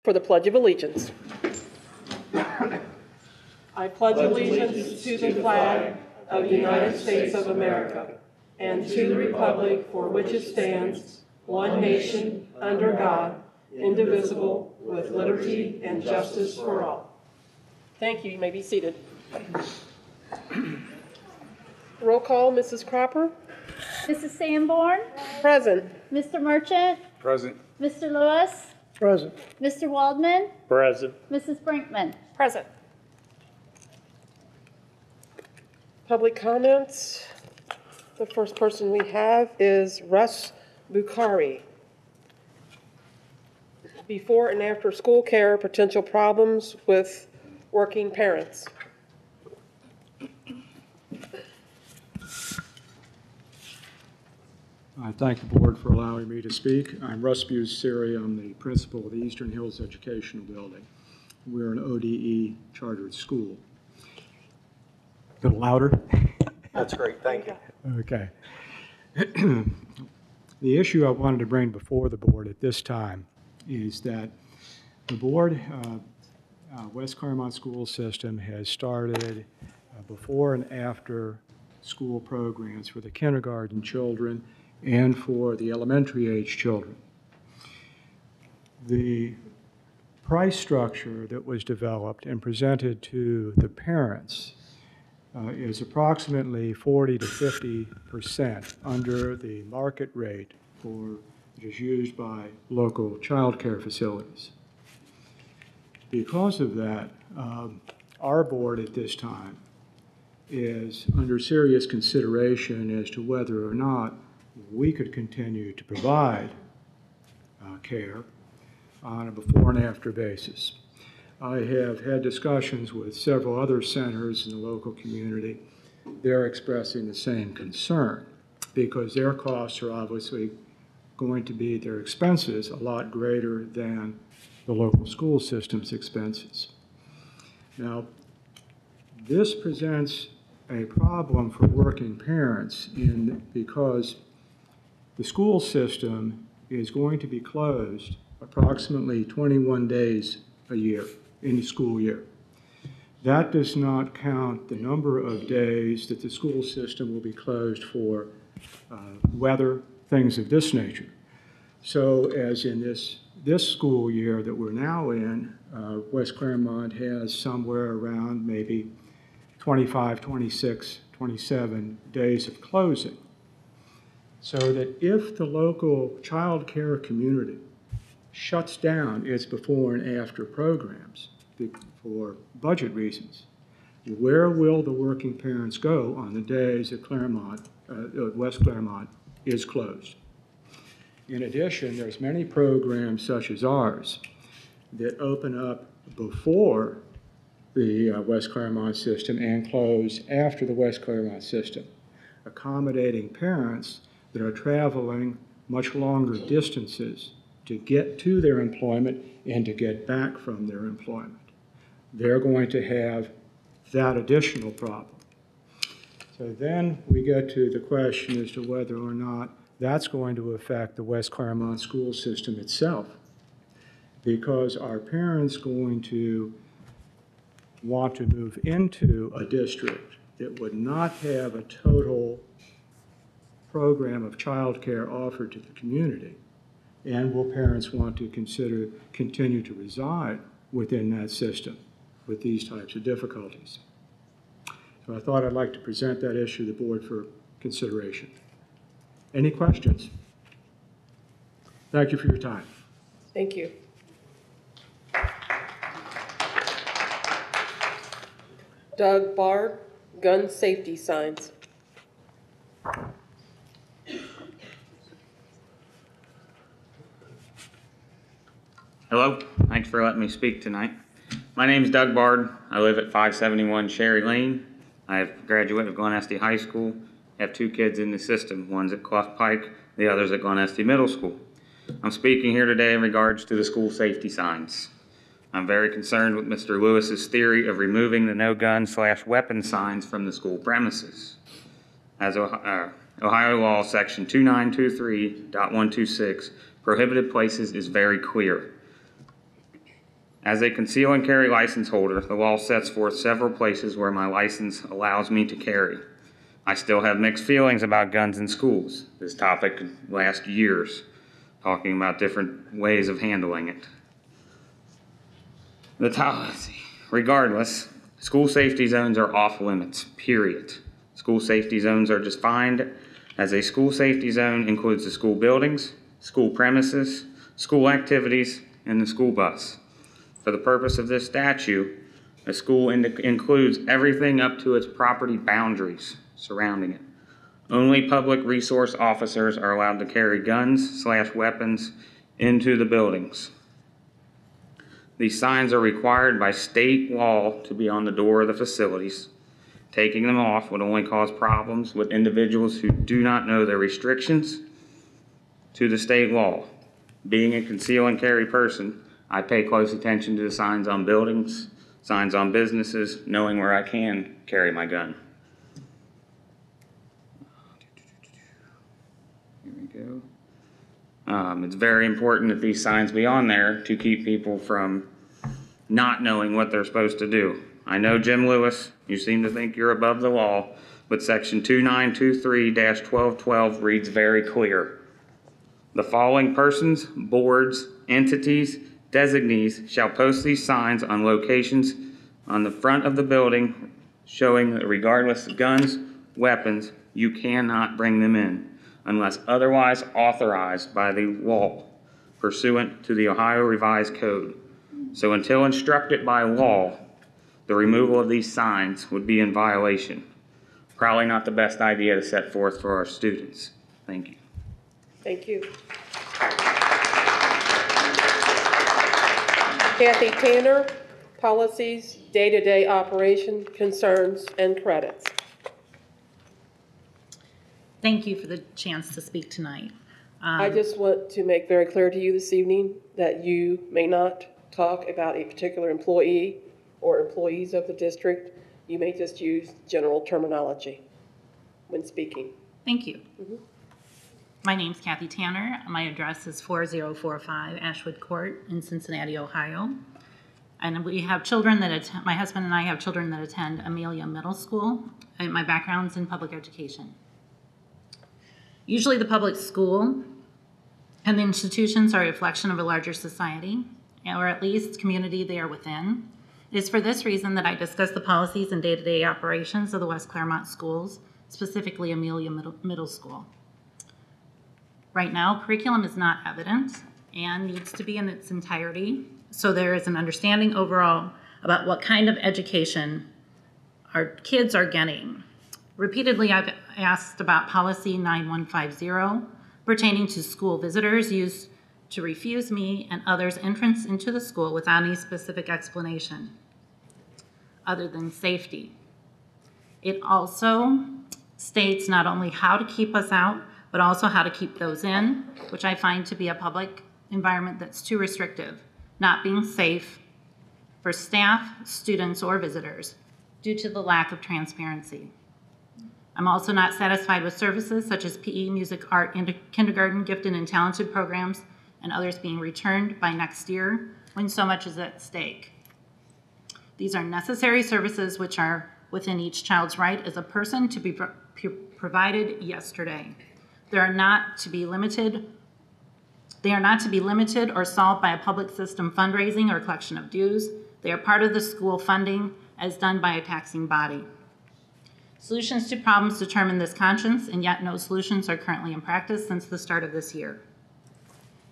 For the Pledge of Allegiance. I pledge allegiance to the flag of the United States of America and to the republic for which it stands, one nation, under God, indivisible, with liberty and justice for all. Thank you. You may be seated. Roll call, Mrs. Cropper. Mrs. Sanborn? Present. Mr. Merchant? Present. Mr. Lewis? Present. Mr. Waldman? Present. Mrs. Brinkman? Present. Public comments. The first person we have is Russ Bukhari. Before and after school care, potential problems with working parents. I thank the board for allowing me to speak. I'm Russ Bukhari. I'm the principal of the Eastern Hills Educational Building. We're an ODE chartered school. A little louder? That's great, thank you. Okay. The issue I wanted to bring before the board at this time is that the board, West Claremont School System, has started before and after school programs for the kindergarten children and for the elementary age children. The price structure that was developed and presented to the parents is approximately 40 to 50% under the market rate for that is used by local child care facilities. Because of that, our board at this time is under serious consideration as to whether or not we could continue to provide care on a before and after basis. I have had discussions with several other centers in the local community. They're expressing the same concern because their costs are obviously going to be, their expenses, a lot greater than the local school system's expenses. Now, this presents a problem for working parents because the school system is going to be closed approximately 21 days a year in the school year. That does not count the number of days that the school system will be closed for weather, things of this nature. So as in this school year that we're now in, West Claremont has somewhere around maybe 25, 26, 27 days of closing. So that if the local child care community shuts down its before and after programs for budget reasons, where will the working parents go on the days that West Claremont is closed? In addition, there's many programs such as ours that open up before the West Claremont system and close after the West Claremont system, accommodating parents that are traveling much longer distances to get to their employment and to get back from their employment. They're going to have that additional problem. So then we get to the question as to whether or not that's going to affect the West Claremont school system itself, because are parents going to want to move into a district that would not have a total program of child care offered to the community? And will parents want to continue to reside within that system with these types of difficulties? So I thought I'd like to present that issue to the board for consideration. Any questions? Thank you for your time. Thank you. Doug Bard, gun safety signs. Hello, thanks for letting me speak tonight. My name is Doug Bard. I live at 571 Sherry Lane. I have graduated of Glen Estee High School. I have two kids in the system. One's at Clough Pike, the other's at Glen Estee Middle School. I'm speaking here today in regards to the school safety signs. I'm very concerned with Mr. Lewis's theory of removing the no-gun/weapon signs from the school premises. As Ohio Law Section 2923.126, prohibited places is very clear. As a conceal and carry license holder, the law sets forth several places where my license allows me to carry. I still have mixed feelings about guns in schools. This topic could last years, talking about different ways of handling it. Regardless, school safety zones are off limits, period. School safety zones are defined as a school safety zone includes the school buildings, school premises, school activities, and the school bus. For the purpose of this statute, a school includes everything up to its property boundaries surrounding it. Only public resource officers are allowed to carry guns/weapons into the buildings. These signs are required by state law to be on the door of the facilities. Taking them off would only cause problems with individuals who do not know their restrictions to the state law. Being a conceal and carry person, I pay close attention to the signs on buildings, signs on businesses, knowing where I can carry my gun. Here we go. It's very important that these signs be on there to keep people from not knowing what they're supposed to do. I know, Jim Lewis, you seem to think you're above the law, but section 2923-1212 reads very clear. The following persons, boards, entities, designees shall post these signs on locations on the front of the building showing that regardless of guns, weapons, you cannot bring them in unless otherwise authorized by the law pursuant to the Ohio Revised Code. So until instructed by law, the removal of these signs would be in violation. Probably not the best idea to set forth for our students. Thank you. Thank you. Kathy Tanner, policies, day-to-day operation, concerns, and credits. Thank you for the chance to speak tonight. I just want to make very clear to you this evening that you may not talk about a particular employee or employees of the district. You may just use general terminology when speaking. Thank you. My name's Kathy Tanner. My address is 4045 Ashwood Court in Cincinnati, Ohio. And we have children that attend, my husband and I have children that attend Amelia Middle School, and my background's in public education. Usually the public school and the institutions are a reflection of a larger society, or at least community they are within. It is for this reason that I discuss the policies and day-to-day operations of the West Claremont schools, specifically Amelia Middle School. Right now, curriculum is not evident and needs to be in its entirety, so there is an understanding overall about what kind of education our kids are getting. Repeatedly, I've asked about policy 9150 pertaining to school visitors used to refuse me and others entrance into the school without any specific explanation other than safety. It also states not only how to keep us out, but also how to keep those in, which I find to be a public environment that's too restrictive, not being safe for staff, students, or visitors due to the lack of transparency. I'm also not satisfied with services such as PE, music, art, and kindergarten, gifted and talented programs, and others being returned by next year when so much is at stake. These are necessary services which are within each child's right as a person to be provided yesterday. They are not to be limited or solved by a public system fundraising or collection of dues. They are part of the school funding as done by a taxing body. Solutions to problems determine this conscience, and yet no solutions are currently in practice since the start of this year.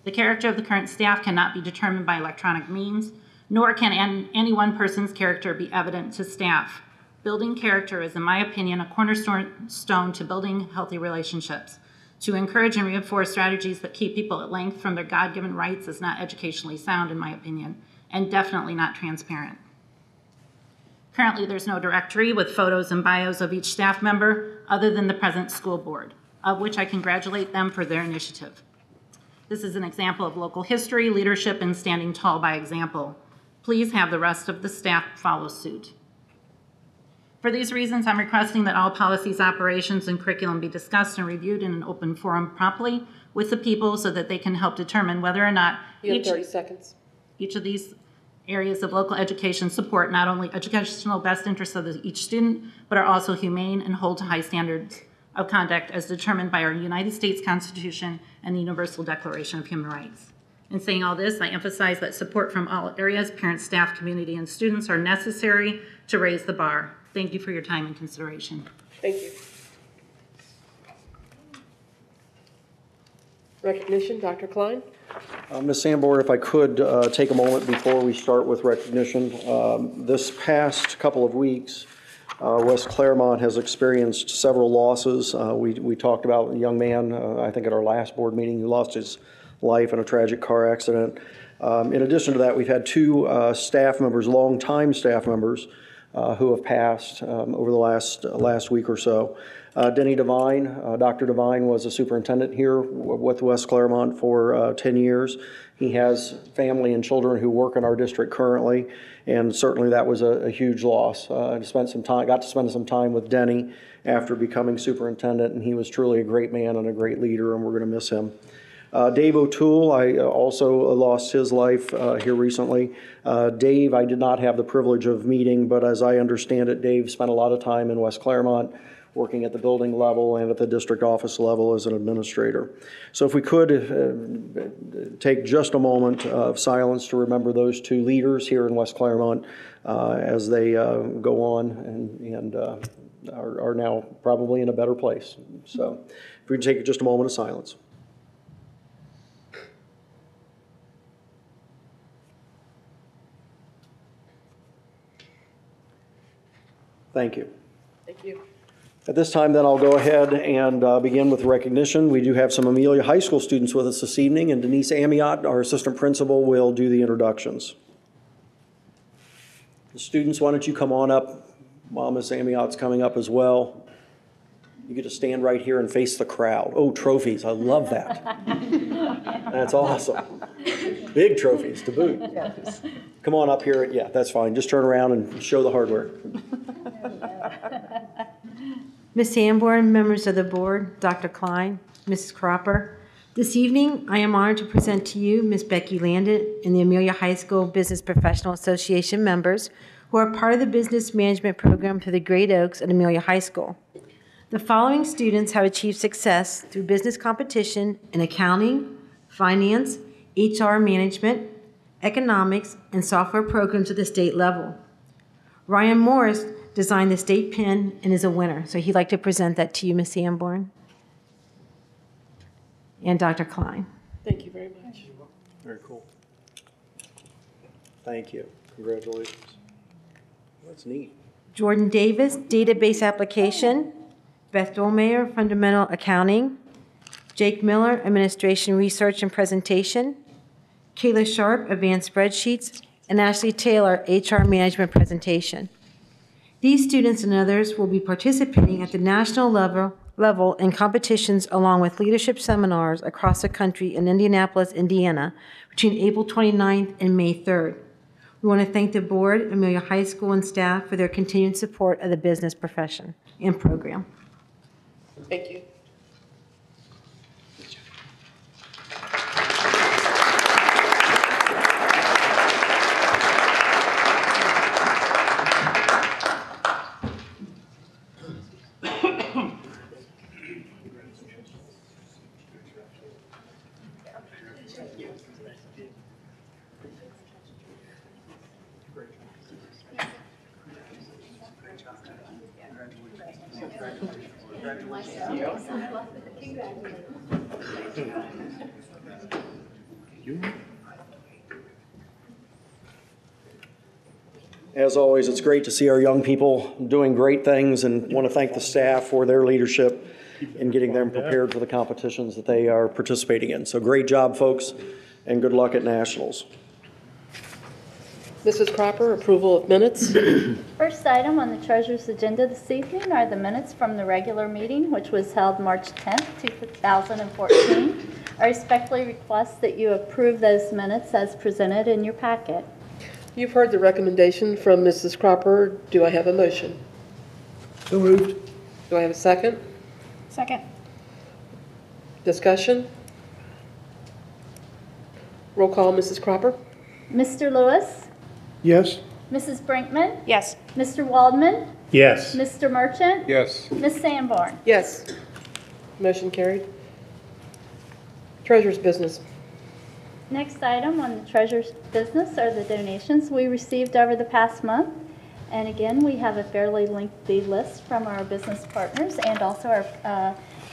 The character of the current staff cannot be determined by electronic means, nor can any one person's character be evident to staff. Building character is, in my opinion, a cornerstone to building healthy relationships. To encourage and reinforce strategies that keep people at length from their God-given rights is not educationally sound, in my opinion, and definitely not transparent. Currently, there's no directory with photos and bios of each staff member other than the present school board, of which I congratulate them for their initiative. This is an example of local history, leadership, and standing tall by example. Please have the rest of the staff follow suit. For these reasons, I'm requesting that all policies, operations, and curriculum be discussed and reviewed in an open forum promptly with the people so that they can help determine whether or not You have 30 seconds. each of these areas of local education support not only educational best interests of each student, but are also humane and hold to high standards of conduct as determined by our United States Constitution and the Universal Declaration of Human Rights. In saying all this, I emphasize that support from all areas, parents, staff, community, and students are necessary to raise the bar. Thank you for your time and consideration. Thank you. Recognition, Dr. Klein. Ms. Sanborn, if I could take a moment before we start with recognition. This past couple of weeks, West Claremont has experienced several losses. We talked about a young man, I think at our last board meeting, who lost his life in a tragic car accident. In addition to that, we've had two staff members, longtime staff members, who have passed over the last week or so. Denny Devine, Dr. Devine was a superintendent here with West Claremont for 10 years. He has family and children who work in our district currently, and certainly that was a huge loss. I got to spend some time with Denny after becoming superintendent, and he was truly a great man and a great leader, and we're going to miss him. Dave O'Toole, I also lost his life here recently. Dave, I did not have the privilege of meeting, but as I understand it, Dave spent a lot of time in West Claremont working at the building level and at the district office level as an administrator. So if we could take just a moment of silence to remember those two leaders here in West Claremont as they go on and are now probably in a better place. So if we could take just a moment of silence. Thank you. Thank you. At this time, then, I'll go ahead and begin with recognition. We do have some Amelia High School students with us this evening, and Denise Amiot, our assistant principal, will do the introductions. The students, why don't you come on up while Ms. Amiot's coming up as well. You get to stand right here and face the crowd. Oh, trophies. I love that. That's awesome. Big trophies to boot. Come on up here. Yeah, that's fine. Just turn around and show the hardware. Ms. Sanborn, members of the board, Dr. Klein, Mrs. Cropper. This evening, I am honored to present to you Ms. Becky Landon and the Amelia High School Business Professional Association members who are part of the business management program for the Great Oaks at Amelia High School. The following students have achieved success through business competition in accounting, finance, HR management, economics, and software programs at the state level. Ryan Morris designed the state pin and is a winner. So he'd like to present that to you, Ms. Sanborn. And Dr. Klein. Thank you very much. Very cool. Thank you. Congratulations. That's neat. Jordan Davis, database application. Beth Dolmayer, fundamental accounting. Jake Miller, administration, research, and presentation. Kayla Sharp, advanced spreadsheets. And Ashley Taylor, HR management presentation. These students and others will be participating at the national level in competitions along with leadership seminars across the country in Indianapolis, Indiana, between April 29th and May 3rd. We want to thank the board, Amelia High School, and staff for their continued support of the business profession and program. Thank you. As always, it's great to see our young people doing great things, and want to thank the staff for their leadership in getting them prepared for the competitions that they are participating in. So great job, folks, and good luck at Nationals. Mrs. Cropper, approval of minutes. First item on the treasurer's agenda this evening are the minutes from the regular meeting, which was held March 10th, 2014. I respectfully request that you approve those minutes as presented in your packet. You've heard the recommendation from Mrs. Cropper. Do I have a motion? So moved. Do I have a second? Second. Discussion? Roll call, Mrs. Cropper. Mr. Lewis, Yes? Mrs. Brinkman, Yes. Mr. Waldman, Yes. Mr. Merchant, Yes. Ms. Sanborn. Yes. Motion carried. Treasurer's business. Next item on the treasurer's business are the donations we received over the past month. And again, we have a fairly lengthy list from our business partners and also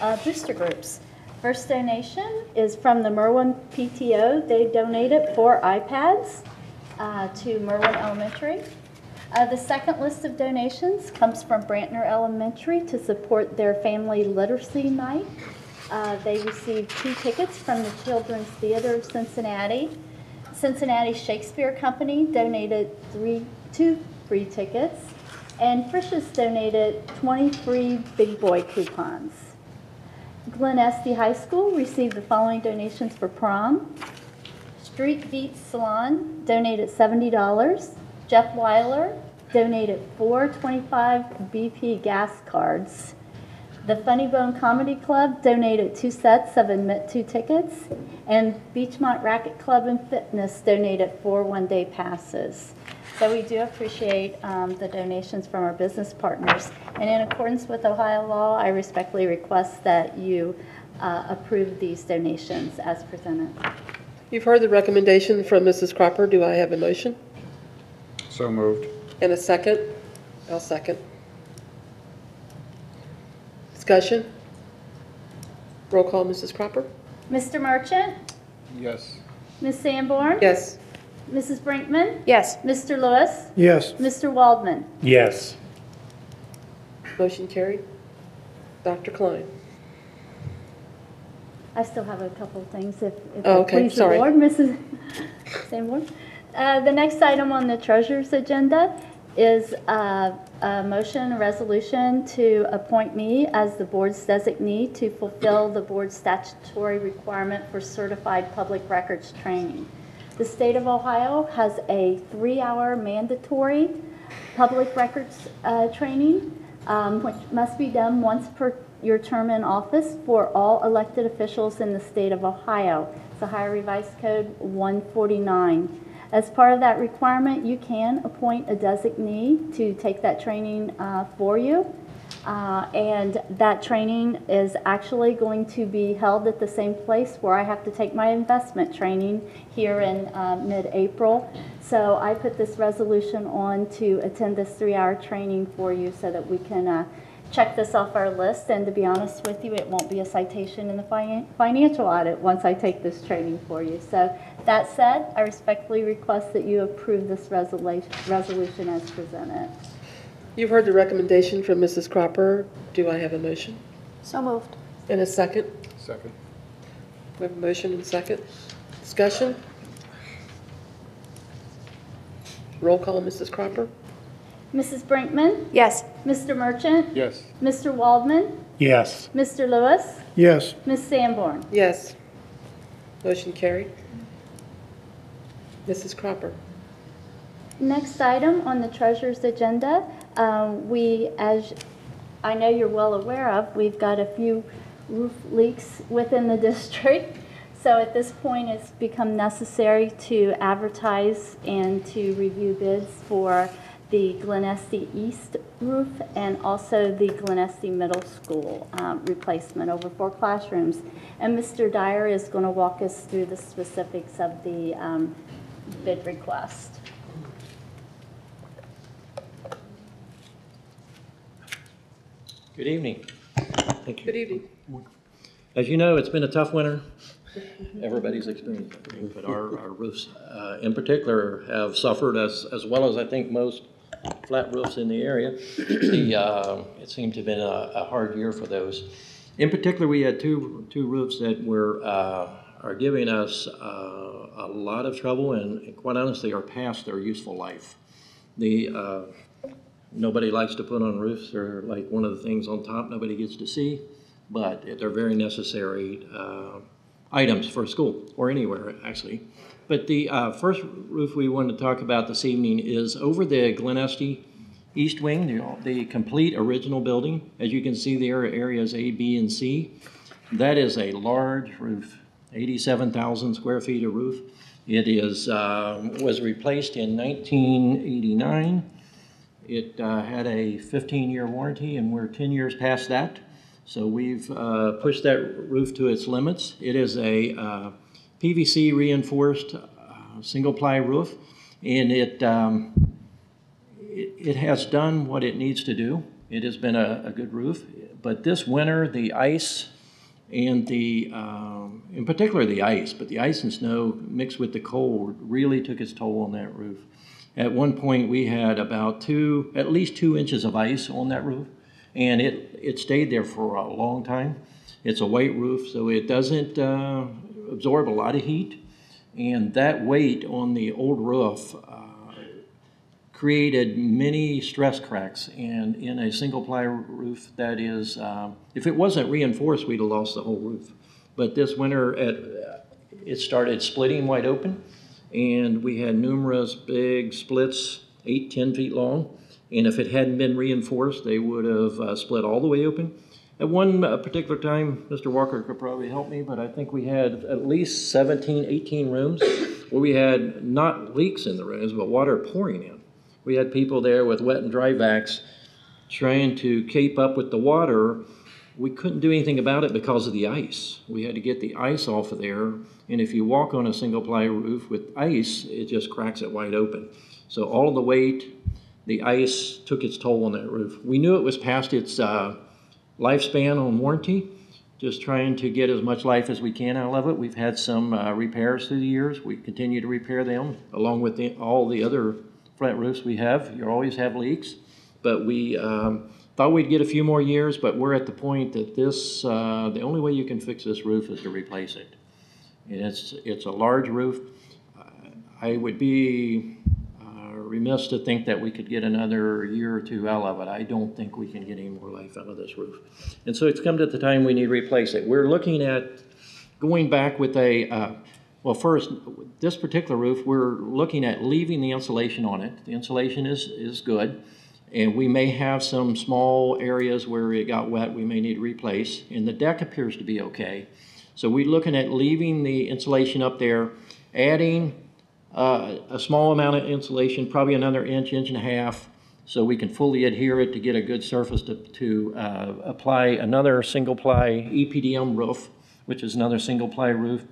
our booster groups. First donation is from the Merwin PTO. They donated 4 iPads to Merwin Elementary. The second list of donations comes from Brantner Elementary to support their family literacy night. They received 2 tickets from the Children's Theater of Cincinnati. Cincinnati Shakespeare Company donated 2 free tickets, and Frisch's donated 20 free Big Boy coupons. Glen Estee High School received the following donations for prom. Street Beat Salon donated $70. Jeff Weiler donated 4 25 BP gas cards. The Funny Bone Comedy Club donated 2 sets of Admit 2 tickets, and Beachmont Racket Club and Fitness donated 4 one-day passes. So we do appreciate the donations from our business partners. And in accordance with Ohio law, I respectfully request that you approve these donations as presented. You've heard the recommendation from Mrs. Cropper. Do I have a motion? So moved. And a second? I'll second. Discussion? Roll call, Mrs. Cropper? Mr. Merchant, Yes. Ms. Sanborn, Yes. Mrs. Brinkman, Yes. Mr. Lewis, Yes. Mr. Waldman. Yes. Motion carried. Dr. Klein? I still have a couple of things if Oh, it okay, please the sorry. board, Mrs. Sanborn. The next item on the treasurer's agenda is a motion, a resolution to appoint me as the board's designee to fulfill the board's statutory requirement for certified public records training. The state of Ohio has a 3-hour mandatory public records training, which must be done once per your term in office for all elected officials in the state of Ohio. It's Ohio Revised Code 149. As part of that requirement, you can appoint a designee to take that training for you. And that training is actually going to be held at the same place where I have to take my investment training here in mid-April. So I put this resolution on to attend this 3-hour training for you so that we can check this off our list. And to be honest with you, it won't be a citation in the financial audit once I take this training for you. So that said, I respectfully request that you approve this resolution as presented. You've heard the recommendation from Mrs. Cropper. Do I have a motion? So moved. And a second? Second. We have a motion and second. Discussion? Roll call, Mrs. Cropper? Mrs. Brinkman, Yes. Mr. Merchant, Yes. Mr. Waldman, Yes. Mr. Lewis, Yes. Ms. Sanborn. Yes. Motion carried. Mrs. Cropper? Next item on the treasurer's agenda, as I know you're well aware of, we've got a few roof leaks within the district. So at this point, it's become necessary to advertise and to review bids for the Glen Estee East roof and also the Glen Estee Middle School replacement over 4 classrooms. And Mr. Dyer is going to walk us through the specifics of the bid request. Good evening. Thank you. Good evening. As you know, it's been a tough winter. Everybody's experienced it, I think, but our roofs in particular have suffered as well as I think most flat roofs in the area. It seemed to have been a hard year for those. In particular, we had two roofs that are giving us a lot of trouble and quite honestly are past their useful life. Nobody likes to put on roofs. They're like one of the things on top nobody gets to see, but they're very necessary items for school or anywhere actually. But the first roof we want to talk about this evening is over the Glen Estee East Wing, the complete original building. As you can see there are areas A, B, and C. That is a large roof. 87,000 square feet of roof. It is, was replaced in 1989. It had a 15-year warranty, and we're 10 years past that. So we've pushed that roof to its limits. It is a PVC reinforced single-ply roof, and it has done what it needs to do. It has been a good roof, but this winter, the ice and in particular the ice, but the ice and snow mixed with the cold really took its toll on that roof. At one point, we had about at least 2 inches of ice on that roof, and it stayed there for a long time. It's a white roof, so it doesn't absorb a lot of heat, and that weight on the old roof created many stress cracks. And in a single-ply roof, that is, if it wasn't reinforced, we'd have lost the whole roof. But this winter, it started splitting wide open, and we had numerous big splits, 8-10 feet long. And if it hadn't been reinforced, they would have split all the way open. At one particular time, Mr. Walker could probably help me, but I think we had at least 17, 18 rooms where we had not leaks in the rooms, but water pouring in. We had people there with wet and dry vacs trying to keep up with the water. We couldn't do anything about it because of the ice. We had to get the ice off of there, and if you walk on a single-ply roof with ice, it just cracks it wide open. So all of the weight, the ice took its toll on that roof. We knew it was past its lifespan on warranty, just trying to get as much life as we can out of it. We've had some repairs through the years. We continue to repair them, along with all the other flat roofs we have. You always have leaks, but we thought we'd get a few more years, but we're at the point that the only way you can fix this roof is to replace it. And it's a large roof. I would be remiss to think that we could get another year or two out of it. I don't think we can get any more life out of this roof. And so it's come to the time we need to replace it. We're looking at going back with well, first, this particular roof, we're looking at leaving the insulation on it. The insulation is good, and we may have some small areas where it got wet we may need to replace, and the deck appears to be okay. So we're looking at leaving the insulation up there, adding a small amount of insulation, probably another inch and a half, so we can fully adhere it to get a good surface to apply another single-ply EPDM roof, which is another single-ply roof.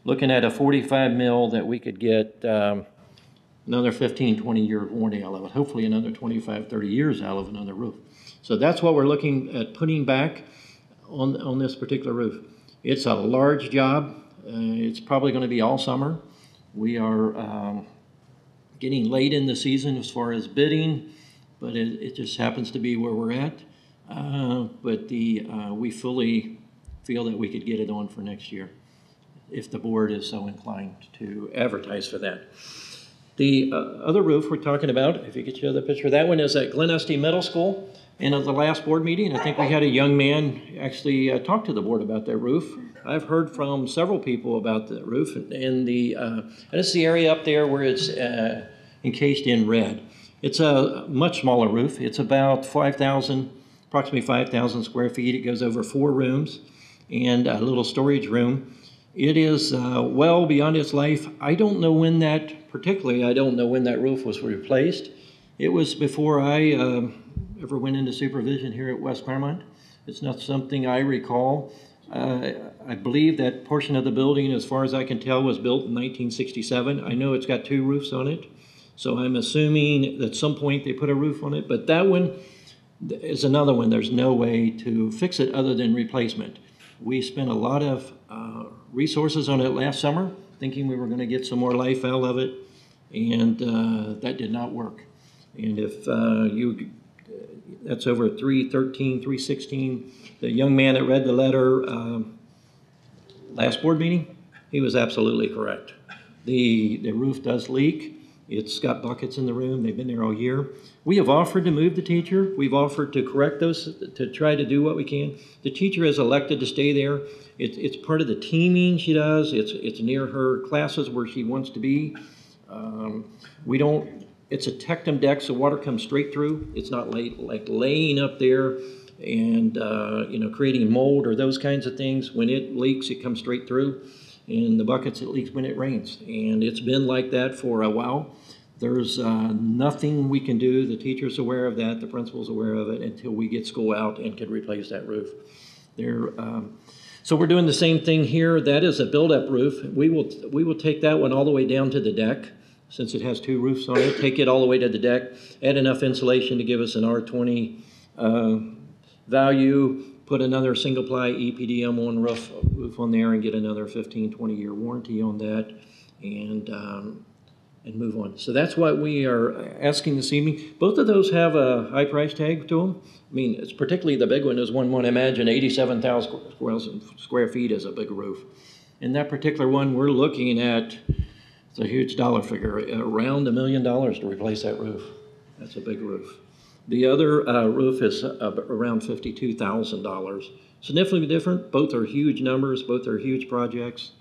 Looking at a 45 mil that we could get another 15, 20-year warranty out of it, hopefully another 25, 30 years out of another roof. So that's what we're looking at putting back on this particular roof. It's a large job. It's probably going to be all summer. We are getting late in the season as far as bidding, but it just happens to be where we're at. But we fully feel that we could get it on for next year, if the board is so inclined to advertise for that. The other roof we're talking about, if you could show the picture, that one is at Glen Estee Middle School. And at the last board meeting, I think we had a young man actually talk to the board about that roof. I've heard from several people about the roof, and it's the area up there where it's encased in red. It's a much smaller roof. It's about approximately 5,000 square feet. It goes over 4 rooms and a little storage room. It is well beyond its life. I don't know when that roof was replaced. It was before I ever went into supervision here at West Claremont. It's not something I recall. I believe that portion of the building, as far as I can tell, was built in 1967. I know it's got 2 roofs on it, so I'm assuming that at some point they put a roof on it, but that one is another one. There's no way to fix it other than replacement. We spent a lot of resources on it last summer, thinking we were going to get some more life out of it, and that did not work. And if that's over 313, 316, the young man that read the letter last board meeting, he was absolutely correct. The roof does leak. It's got buckets in the room. They've been there all year. We have offered to move the teacher. We've offered to correct those, to try to do what we can. The teacher is elected to stay there. It's part of the teaming she does. It's near her classes where she wants to be. It's a tectum deck, so water comes straight through. It's not like laying up there and creating mold or those kinds of things. When it leaks, it comes straight through. in the buckets it leaks when it rains. And it's been like that for a while. There's nothing we can do. The teacher's aware of that, the principal's aware of it, until we get school out and can replace that roof. So we're doing the same thing here. That is a build-up roof. We will take that one all the way down to the deck, since it has 2 roofs on it. Take it all the way to the deck, add enough insulation to give us an R20 value, put another single-ply EPDM on roof on there, and get another 15, 20-year warranty on that, and move on. So that's what we are asking this evening. Both of those have a high price tag to them. I mean, it's particularly the big one is one might imagine 87,000 square feet is a big roof. In that particular one, we're looking at, it's a huge dollar figure, around $1 million to replace that roof. That's a big roof. The other roof is around $52,000. Significantly different. Both are huge numbers. Both are huge projects.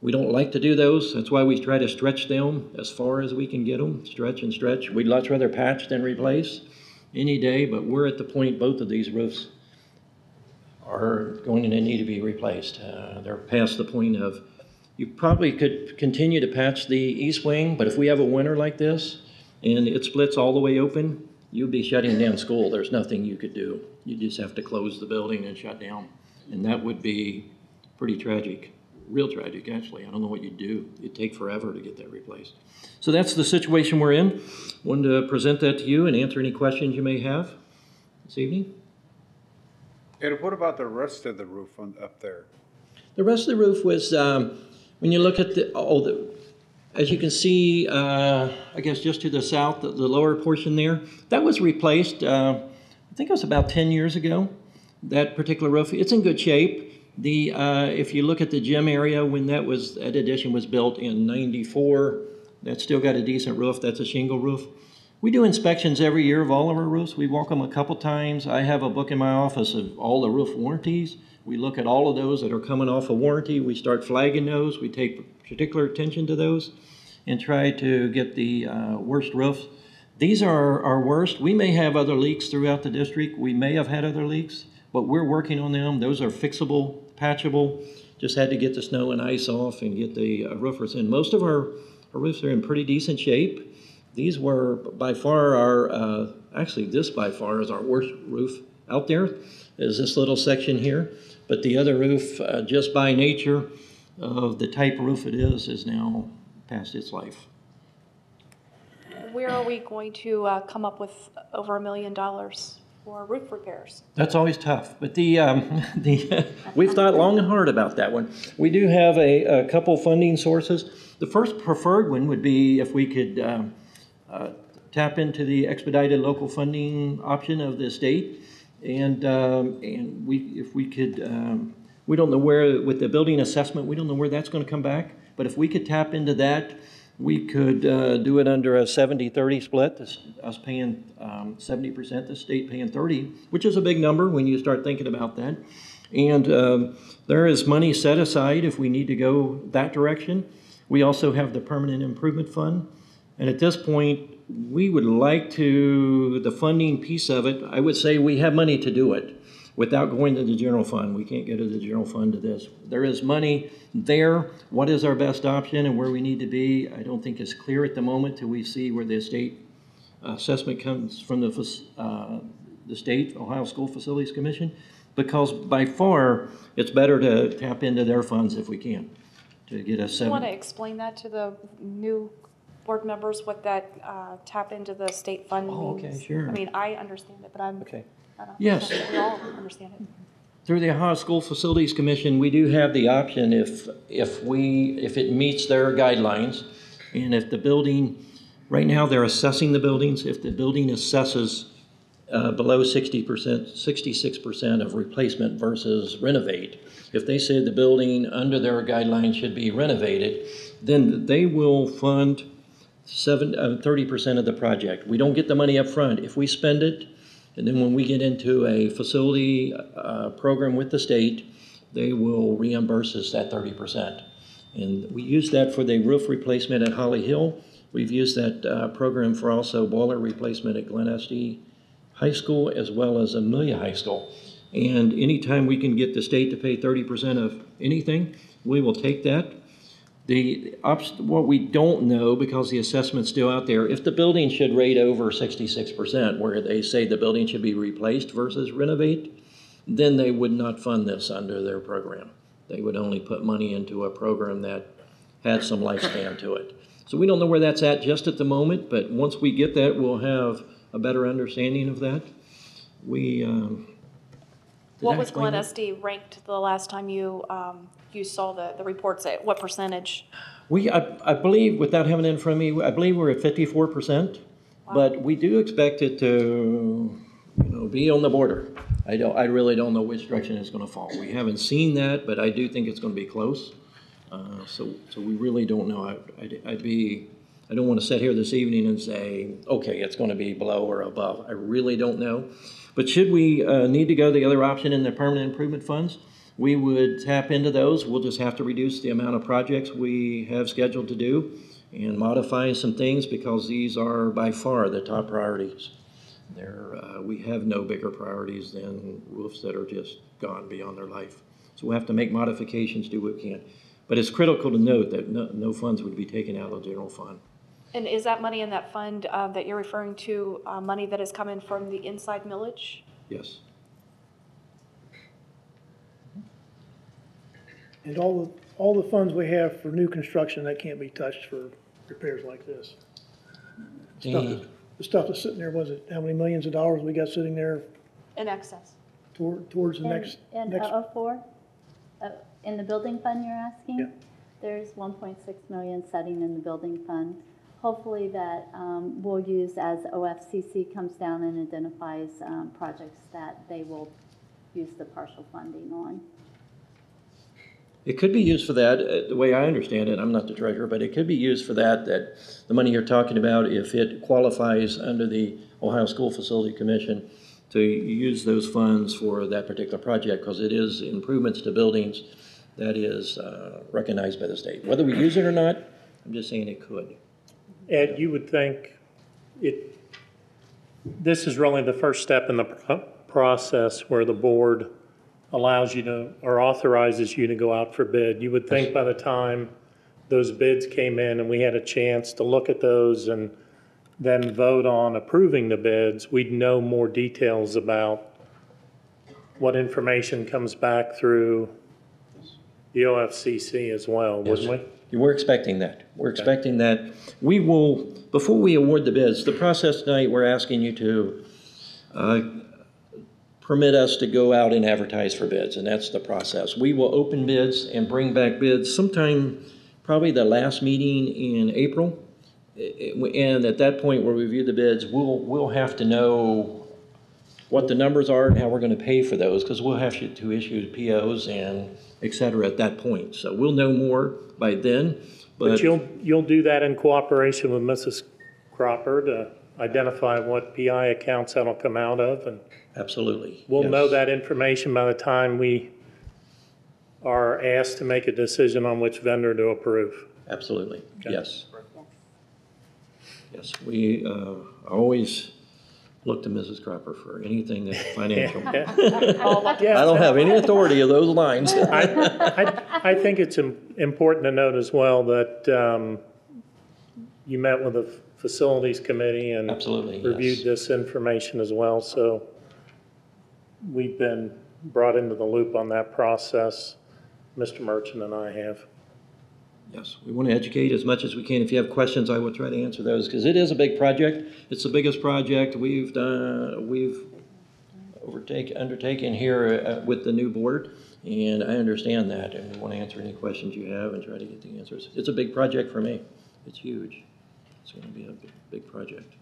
We don't like to do those. That's why we try to stretch them as far as we can get them. Stretch and stretch. We'd much rather patch than replace any day, but we're at the point both of these roofs are going to need to be replaced. They're past the point of, you probably could continue to patch the east wing, but if we have a winter like this and it splits all the way open, you'll be shutting down school. There's nothing you could do. You just have to close the building and shut down. And that would be pretty tragic. Real tragic, actually. I don't know what you'd do. It'd take forever to get that replaced. So that's the situation we're in. Wanted to present that to you and answer any questions you may have this evening. And what about the rest of the roof up there? The rest of the roof was, when you look at as you can see, I guess just to the south, the lower portion there, that was replaced, I think it was about 10 years ago, that particular roof. It's in good shape. If you look at the gym area, when that addition was built in '94, that's still got a decent roof. That's a shingle roof. We do inspections every year of all of our roofs. We walk them a couple times. I have a book in my office of all the roof warranties. We look at all of those that are coming off of warranty. We start flagging those. We take particular attention to those and try to get the worst roofs. These are our worst. We may have other leaks throughout the district. We may have had other leaks, but we're working on them. Those are fixable, patchable. Just had to get the snow and ice off and get the roofers in. Most of our roofs are in pretty decent shape. These were by far actually this by far is our worst roof out there, is this little section here. But the other roof, just by nature of the type of roof it is now past its life. Where are we going to come up with over $1 million for roof repairs? That's always tough, but we've thought long and hard about that one. We do have a couple funding sources. The first preferred one would be if we could tap into the expedited local funding option of the state, and if we could, we don't know where with the building assessment, we don't know where that's going to come back. But if we could tap into that, we could do it under a 70-30 split, us paying 70%, the state paying 30%, which is a big number when you start thinking about that. And there is money set aside if we need to go that direction. We also have the Permanent Improvement Fund. And at this point, we would like to, the funding piece of it, I would say we have money to do it without going to the general fund. We can't go to the general fund to this. There is money there. What is our best option and where we need to be, I don't think is clear at the moment till we see where the state assessment comes from the state, Ohio School Facilities Commission, because by far, it's better to tap into their funds if we can to get us. Do you want to explain that to the new board members, what that tap into the state fund means? Oh, okay, sure. I mean, I understand it, but Okay. I don't Yes. We all understand it. Through the Ohio School Facilities Commission, we do have the option if it meets their guidelines, and if the building, right now they're assessing the buildings, if the building assesses below 60%, 66% of replacement versus renovate, if they say the building under their guidelines should be renovated, then they will fund 30% of the project. We don't get the money up front. If we spend it, and then when we get into a facility program with the state, they will reimburse us that 30%. And we use that for the roof replacement at Holly Hill. We've used that program for also boiler replacement at Glen Estee High School as well as Amelia High School. And anytime we can get the state to pay 30% of anything, we will take that. What we don't know, because the assessment's still out there, if the building should rate over 66%, where they say the building should be replaced versus renovate, then they would not fund this under their program. They would only put money into a program that had some lifespan to it. So we don't know where that's at just at the moment, but once we get that, we'll have a better understanding of that. What was Glen Estee ranked the last time you saw the reports? At what percentage? I believe, without having it in front of me, I believe we're at 54%, wow. But we do expect it to, be on the border. I really don't know which direction it's going to fall. We haven't seen that, but I do think it's going to be close. So we really don't know. I don't want to sit here this evening and say, okay, it's going to be below or above. I really don't know. But should we need to go the other option in the permanent improvement funds, we would tap into those. We'll just have to reduce the amount of projects we have scheduled to do and modify some things, because these are by far the top priorities. We have no bigger priorities than roofs that are just gone beyond their life. So we'll have to make modifications, do what we can. But it's critical to note that no funds would be taken out of the general fund. And is that money in that fund that you're referring to money that is coming from the inside millage? Yes. And all the funds we have for new construction, that can't be touched for repairs like this. The stuff that's sitting there, was it, how many millions of dollars we got sitting there? In excess. Towards the next. In 04? In the building fund you're asking? Yeah. There's 1.6 million setting in the building fund. Hopefully that we'll use as OFCC comes down and identifies projects that they will use the partial funding on. It could be used for that, the way I understand it. I'm not the treasurer, but it could be used for that the money you're talking about, if it qualifies under the Ohio School Facility Commission, to use those funds for that particular project, because it is improvements to buildings that is recognized by the state. Whether we use it or not, I'm just saying it could. Ed, you would think this is really the first step in the process where the board allows you to, or authorizes you to go out for bid. You would think by the time those bids came in and we had a chance to look at those and then vote on approving the bids, we'd know more details about what information comes back through the OFCC as well, wouldn't we? We're expecting that. We're expecting that. We will, before we award the bids, the process tonight, we're asking you to permit us to go out and advertise for bids, and that's the process. We will open bids and bring back bids sometime, probably the last meeting in April. And at that point, we'll review the bids. We'll have to know what the numbers are and how we're going to pay for those, because we'll have to issue POs and et cetera at that point. So we'll know more by then. But you'll do that in cooperation with Mrs. Cropper to identify what PI accounts that'll come out of, and absolutely. We'll know that information by the time we are asked to make a decision on which vendor to approve. Absolutely. Okay. Yes. Yes, we always look to Mrs. Cropper for anything that's financial. I don't have any authority of those lines. I think it's important to note as well that you met with the facilities committee and reviewed this information as well. So we've been brought into the loop on that process. Mr. Merchant and I have. Yes, we want to educate as much as we can. If you have questions, I will try to answer those, because it is a big project. It's the biggest project we've undertaken here with the new board, and I understand that, and we want to answer any questions you have and try to get the answers. It's a big project for me. It's huge. It's going to be a big project.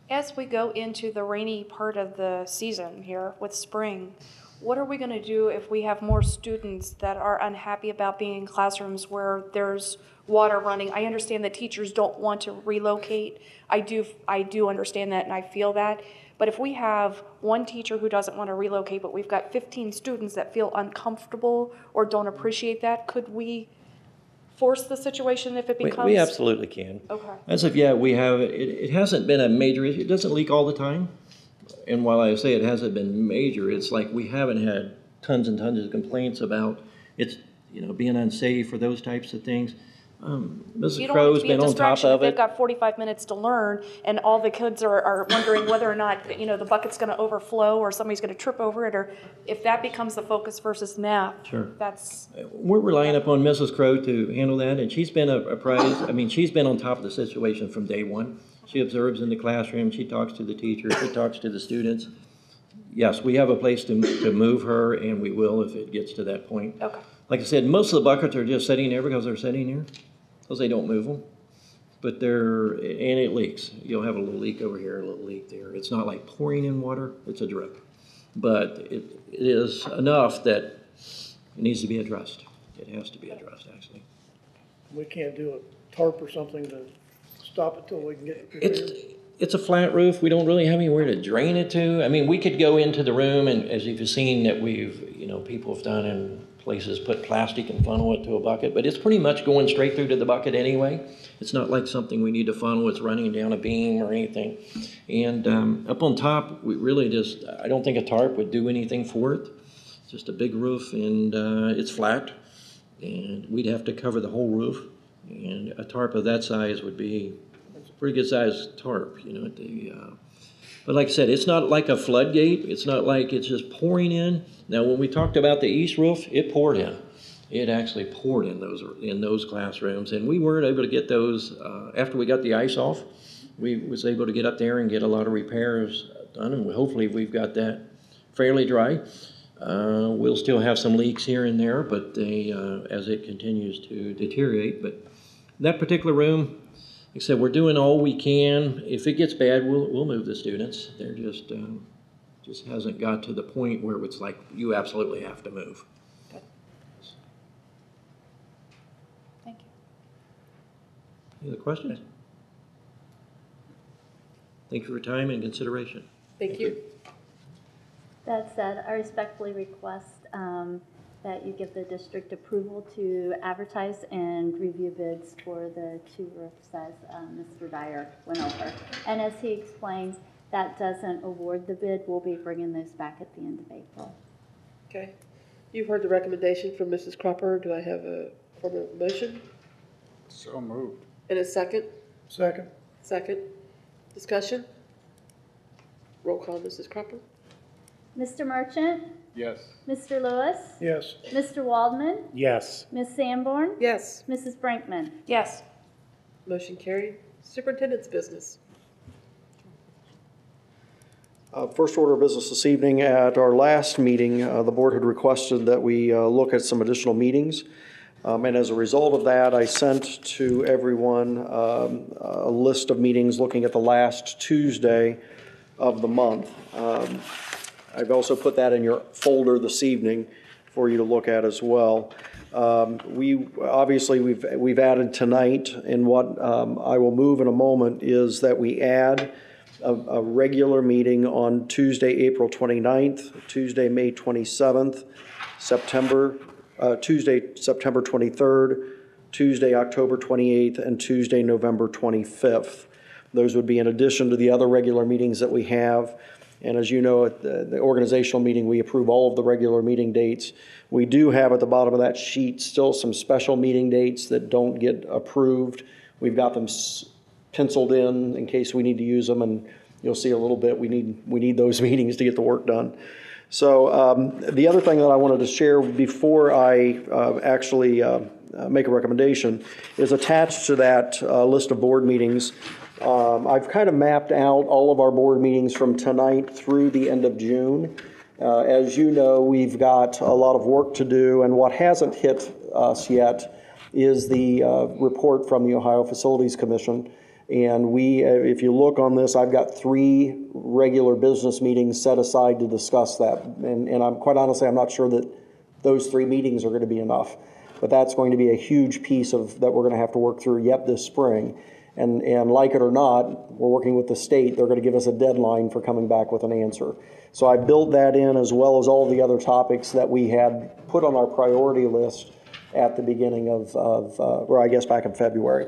As we go into the rainy part of the season here with spring, what are we going to do if we have more students that are unhappy about being in classrooms where there's water running? I understand that teachers don't want to relocate. I do understand that, and I feel that. But if we have one teacher who doesn't want to relocate, but we've got 15 students that feel uncomfortable or don't appreciate that, could we force the situation if it becomes? We absolutely can. Okay. As of yet, we have, it hasn't been a major issue. It doesn't leak all the time. And while I say it hasn't been major, it's like we haven't had tons and tons of complaints about it's, being unsafe or those types of things. Mrs. Crow's been on top of They've it. got 45 minutes to learn, and all the kids are wondering whether or not, the bucket's going to overflow or somebody's going to trip over it, or if that becomes the focus versus math. Sure. That's. We're relying upon Mrs. Crow to handle that, and she's been she's been on top of the situation from day one. She observes in the classroom, she talks to the teachers, she talks to the students. Yes, we have a place to move her, and we will if it gets to that point. Okay. Like I said, most of the buckets are just sitting there because they're sitting there, because they don't move them. But and it leaks. You'll have a little leak over here, a little leak there. It's not like pouring in water, it's a drip. But it is enough that it needs to be addressed. It has to be addressed, actually. We can't do a tarp or something to stop it till we can get repaired. It's a flat roof. We don't really have anywhere to drain it to. I mean, we could go into the room, and as you've seen that people have done in places, put plastic and funnel it to a bucket, but it's pretty much going straight through to the bucket anyway. It's not like something we need to funnel. It's running down a beam or anything. And up on top, we really I don't think a tarp would do anything for it. It's just a big roof, and it's flat, and we'd have to cover the whole roof. And a tarp of that size would be a pretty good sized tarp, but like I said, it's not like a floodgate. It's not like it's just pouring in. Now, when we talked about the east roof, it poured in. It actually poured in those classrooms, and we weren't able to get those after we got the ice off. We was able to get up there and get a lot of repairs done, and hopefully we've got that fairly dry. We'll still have some leaks here and there, but as it continues to deteriorate. But that particular room, like I said, we're doing all we can. If it gets bad, we'll move the students. They're just hasn't got to the point where it's like you absolutely have to move. Good. Thank you. Any other questions? Thank you for your time and consideration. Thank you. That said, I respectfully request that you give the district approval to advertise and review bids for the 2 roofs as Mr. Dyer went over. And as he explained, that doesn't award the bid. We'll be bringing those back at the end of April. Okay. You've heard the recommendation from Mrs. Cropper. Do I have a formal motion? So moved. And a second? Second. Second. Discussion? Roll call, Mrs. Cropper. Mr. Merchant? Yes. Mr. Lewis? Yes. Mr. Waldman? Yes. Ms. Sanborn? Yes. Mrs. Brinkman? Yes. Motion carried. Superintendent's business. First order of business this evening, at our last meeting, the board had requested that we look at some additional meetings. And as a result of that, I sent to everyone a list of meetings looking at the last Tuesday of the month. I've also put that in your folder this evening for you to look at as well. We've added tonight, and what I will move in a moment is that we add a regular meeting on Tuesday, April 29th, Tuesday, May 27th, Tuesday, September 23rd, Tuesday, October 28th, and Tuesday, November 25th. Those would be in addition to the other regular meetings that we have. And as you know, at the organizational meeting, we approve all of the regular meeting dates. We do have at the bottom of that sheet still some special meeting dates that don't get approved. We've got them penciled in case we need to use them, and you'll see a little bit we need those meetings to get the work done. So the other thing that I wanted to share before I actually make a recommendation is attached to that list of board meetings. I've kind of mapped out all of our board meetings from tonight through the end of June. As you know, we've got a lot of work to do, and what hasn't hit us yet is the report from the Ohio Facilities Commission. And if you look on this, I've got 3 regular business meetings set aside to discuss that. And I'm quite honestly, I'm not sure that those 3 meetings are going to be enough. But that's going to be a huge piece that we're going to have to work through yet this spring. And like it or not, we're working with the state. They're going to give us a deadline for coming back with an answer. So I built that in, as well as all the other topics that we had put on our priority list at the beginning or I guess back in February.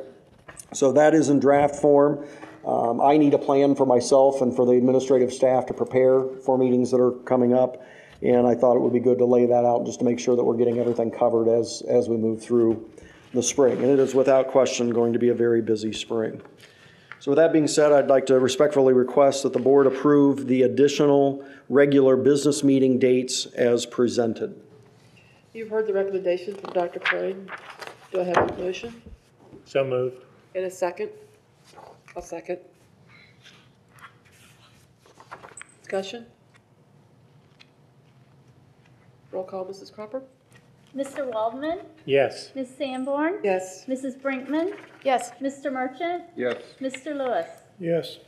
So that is in draft form. I need a plan for myself and for the administrative staff to prepare for meetings that are coming up. And I thought it would be good to lay that out just to make sure that we're getting everything covered as we move through the spring. And it is without question going to be a very busy spring. So with that being said, I'd like to respectfully request that the board approve the additional regular business meeting dates as presented. You've heard the recommendation from Dr. Klein. Do I have a motion? So moved. In a second? A second. Discussion? Roll call, Mrs. Cropper? Mr. Waldman? Yes. Ms. Sanborn? Yes. Mrs. Brinkman? Yes. Mr. Merchant? Yes. Mr. Lewis? Yes.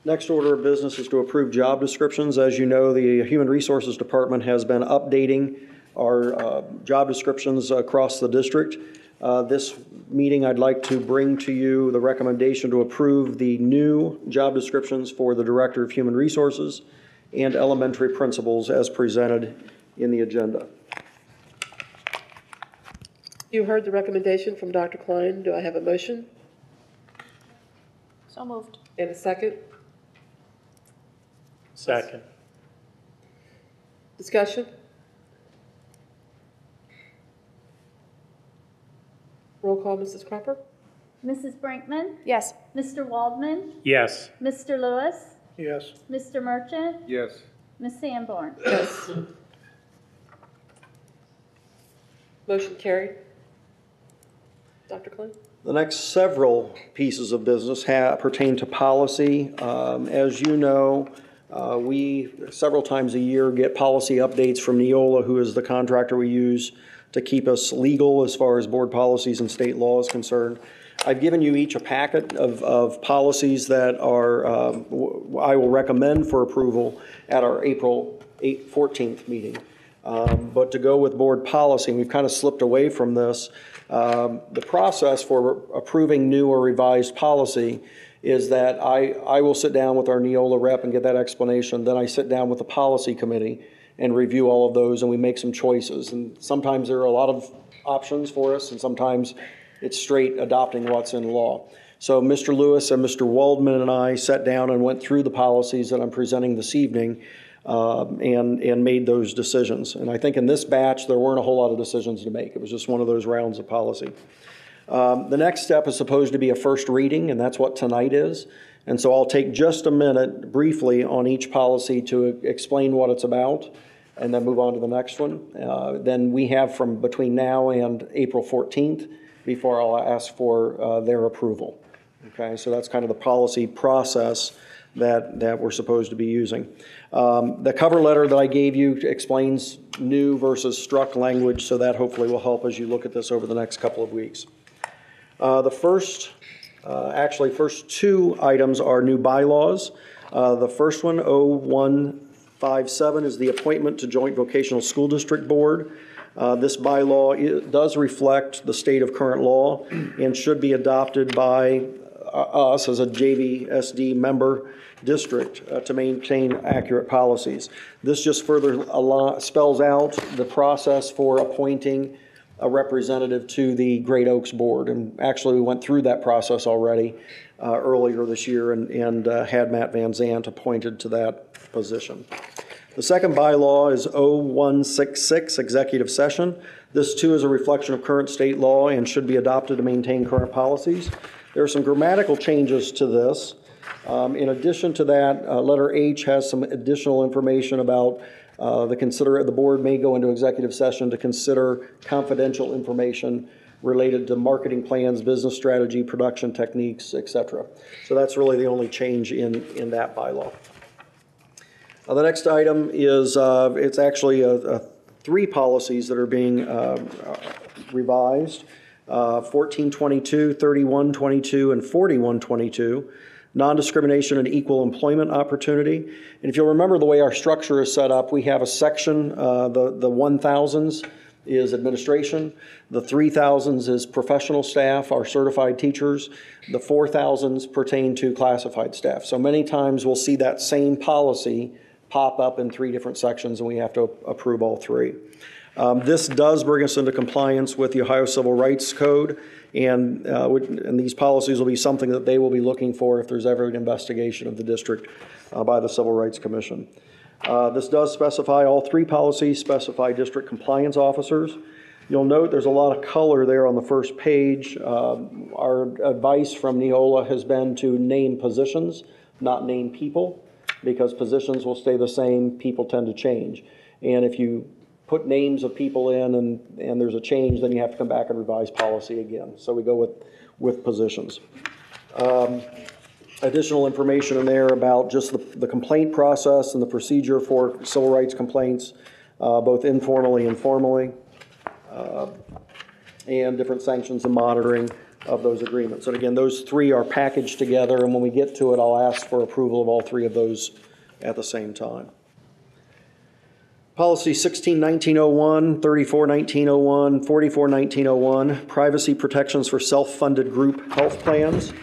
Next order of business is to approve job descriptions. As you know, the Human Resources Department has been updating our job descriptions across the district. This meeting, I'd like to bring to you the recommendation to approve the new job descriptions for the Director of Human Resources and elementary principals as presented in the agenda. You heard the recommendation from Dr. Klein. Do I have a motion? So moved. In a second? Second. Discussion? Roll call, Mrs. Cropper? Mrs. Brinkman? Yes. Mr. Waldman? Yes. Mr. Lewis? Yes. Mr. Merchant? Yes. Ms. Sanborn? Yes. Motion carried. Dr. Klein? The next several pieces of business pertain to policy. As you know, we several times a year get policy updates from Neola, who is the contractor we use to keep us legal as far as board policies and state law is concerned. I've given you each a packet of policies that are I will recommend for approval at our April 14th meeting. But to go with board policy, and we've kind of slipped away from this, the process for approving new or revised policy is that I will sit down with our Neola rep and get that explanation. Then I sit down with the policy committee and review all of those, and we make some choices. And sometimes there are a lot of options for us, and sometimes it's straight adopting what's in law. So Mr. Lewis and Mr. Waldman and I sat down and went through the policies that I'm presenting this evening and made those decisions. And I think in this batch, there weren't a whole lot of decisions to make. It was just one of those rounds of policy. The next step is supposed to be a first reading, and that's what tonight is. And so I'll take just a minute briefly on each policy to explain what it's about and then move on to the next one. Then we have from between now and April 14th before I'll ask for their approval. Okay, so that's kind of the policy process that we're supposed to be using. The cover letter that I gave you explains new versus struck language, so that hopefully will help as you look at this over the next couple of weeks. The first two items are new bylaws. The first one, 0157, is the appointment to Joint Vocational School District Board. This bylaw does reflect the state of current law and should be adopted by us as a JVSD member district to maintain accurate policies. This just further spells out the process for appointing a representative to the Great Oaks Board. And actually, we went through that process already earlier this year and had Matt Van Zandt appointed to that position. The second bylaw is 0166, executive session. This too is a reflection of current state law and should be adopted to maintain current policies. There are some grammatical changes to this. In addition to that, letter H has some additional information about the board may go into executive session to consider confidential information related to marketing plans, business strategy, production techniques, etc. So that's really the only change in that bylaw. The next item is it's actually three policies that are being revised, 1422, 3122, and 4122. Non-discrimination and equal employment opportunity. And if you'll remember the way our structure is set up, we have a section, the 1000s is administration, the 3000s is professional staff, our certified teachers, the 4000s pertain to classified staff. So many times we'll see that same policy pop up in three different sections and we have to approve all three. This does bring us into compliance with the Ohio Civil Rights Code, and these policies will be something that they will be looking for if there's ever an investigation of the district by the Civil Rights Commission. This does specify, all three policies specify district compliance officers. You'll note there's a lot of color there on the first page. Our advice from Neola has been to name positions, not name people, because positions will stay the same, people tend to change. And if you put names of people in and there's a change, then you have to come back and revise policy again. So we go with positions. Additional information in there about just the complaint process and the procedure for civil rights complaints, both informally and formally, and different sanctions and monitoring of those agreements. And again, those three are packaged together, and when we get to it, I'll ask for approval of all three of those at the same time. Policy 16-1901, 34-1901, 44-1901, privacy protections for self-funded group health plans.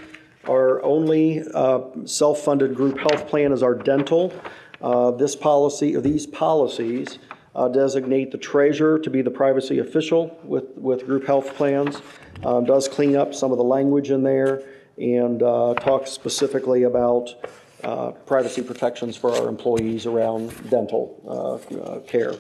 Our only self-funded group health plan is our dental. These policies designate the treasurer to be the privacy official with group health plans. Does clean up some of the language in there and talks specifically about privacy protections for our employees around dental care.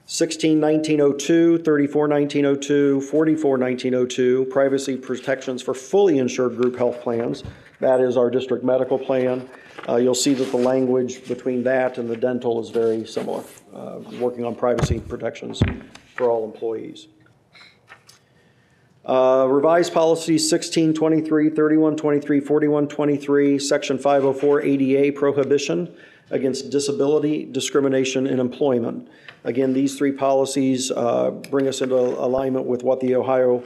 16-1902, 34-1902, 44-1902, privacy protections for fully insured group health plans. That is our district medical plan. You'll see that the language between that and the dental is very similar, working on privacy protections for all employees. Revised policies 1623, 3123, 4123, Section 504 ADA prohibition against disability discrimination in employment. Again, these three policies bring us into alignment with what the Ohio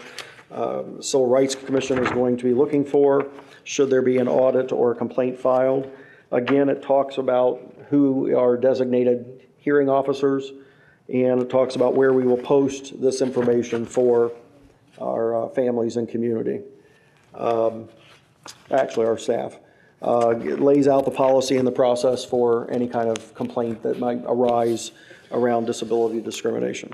Civil Rights Commission is going to be looking for should there be an audit or a complaint filed. Again, it talks about who are designated hearing officers, and it talks about where we will post this information for our families and community, actually our staff. It lays out the policy and the process for any kind of complaint that might arise around disability discrimination.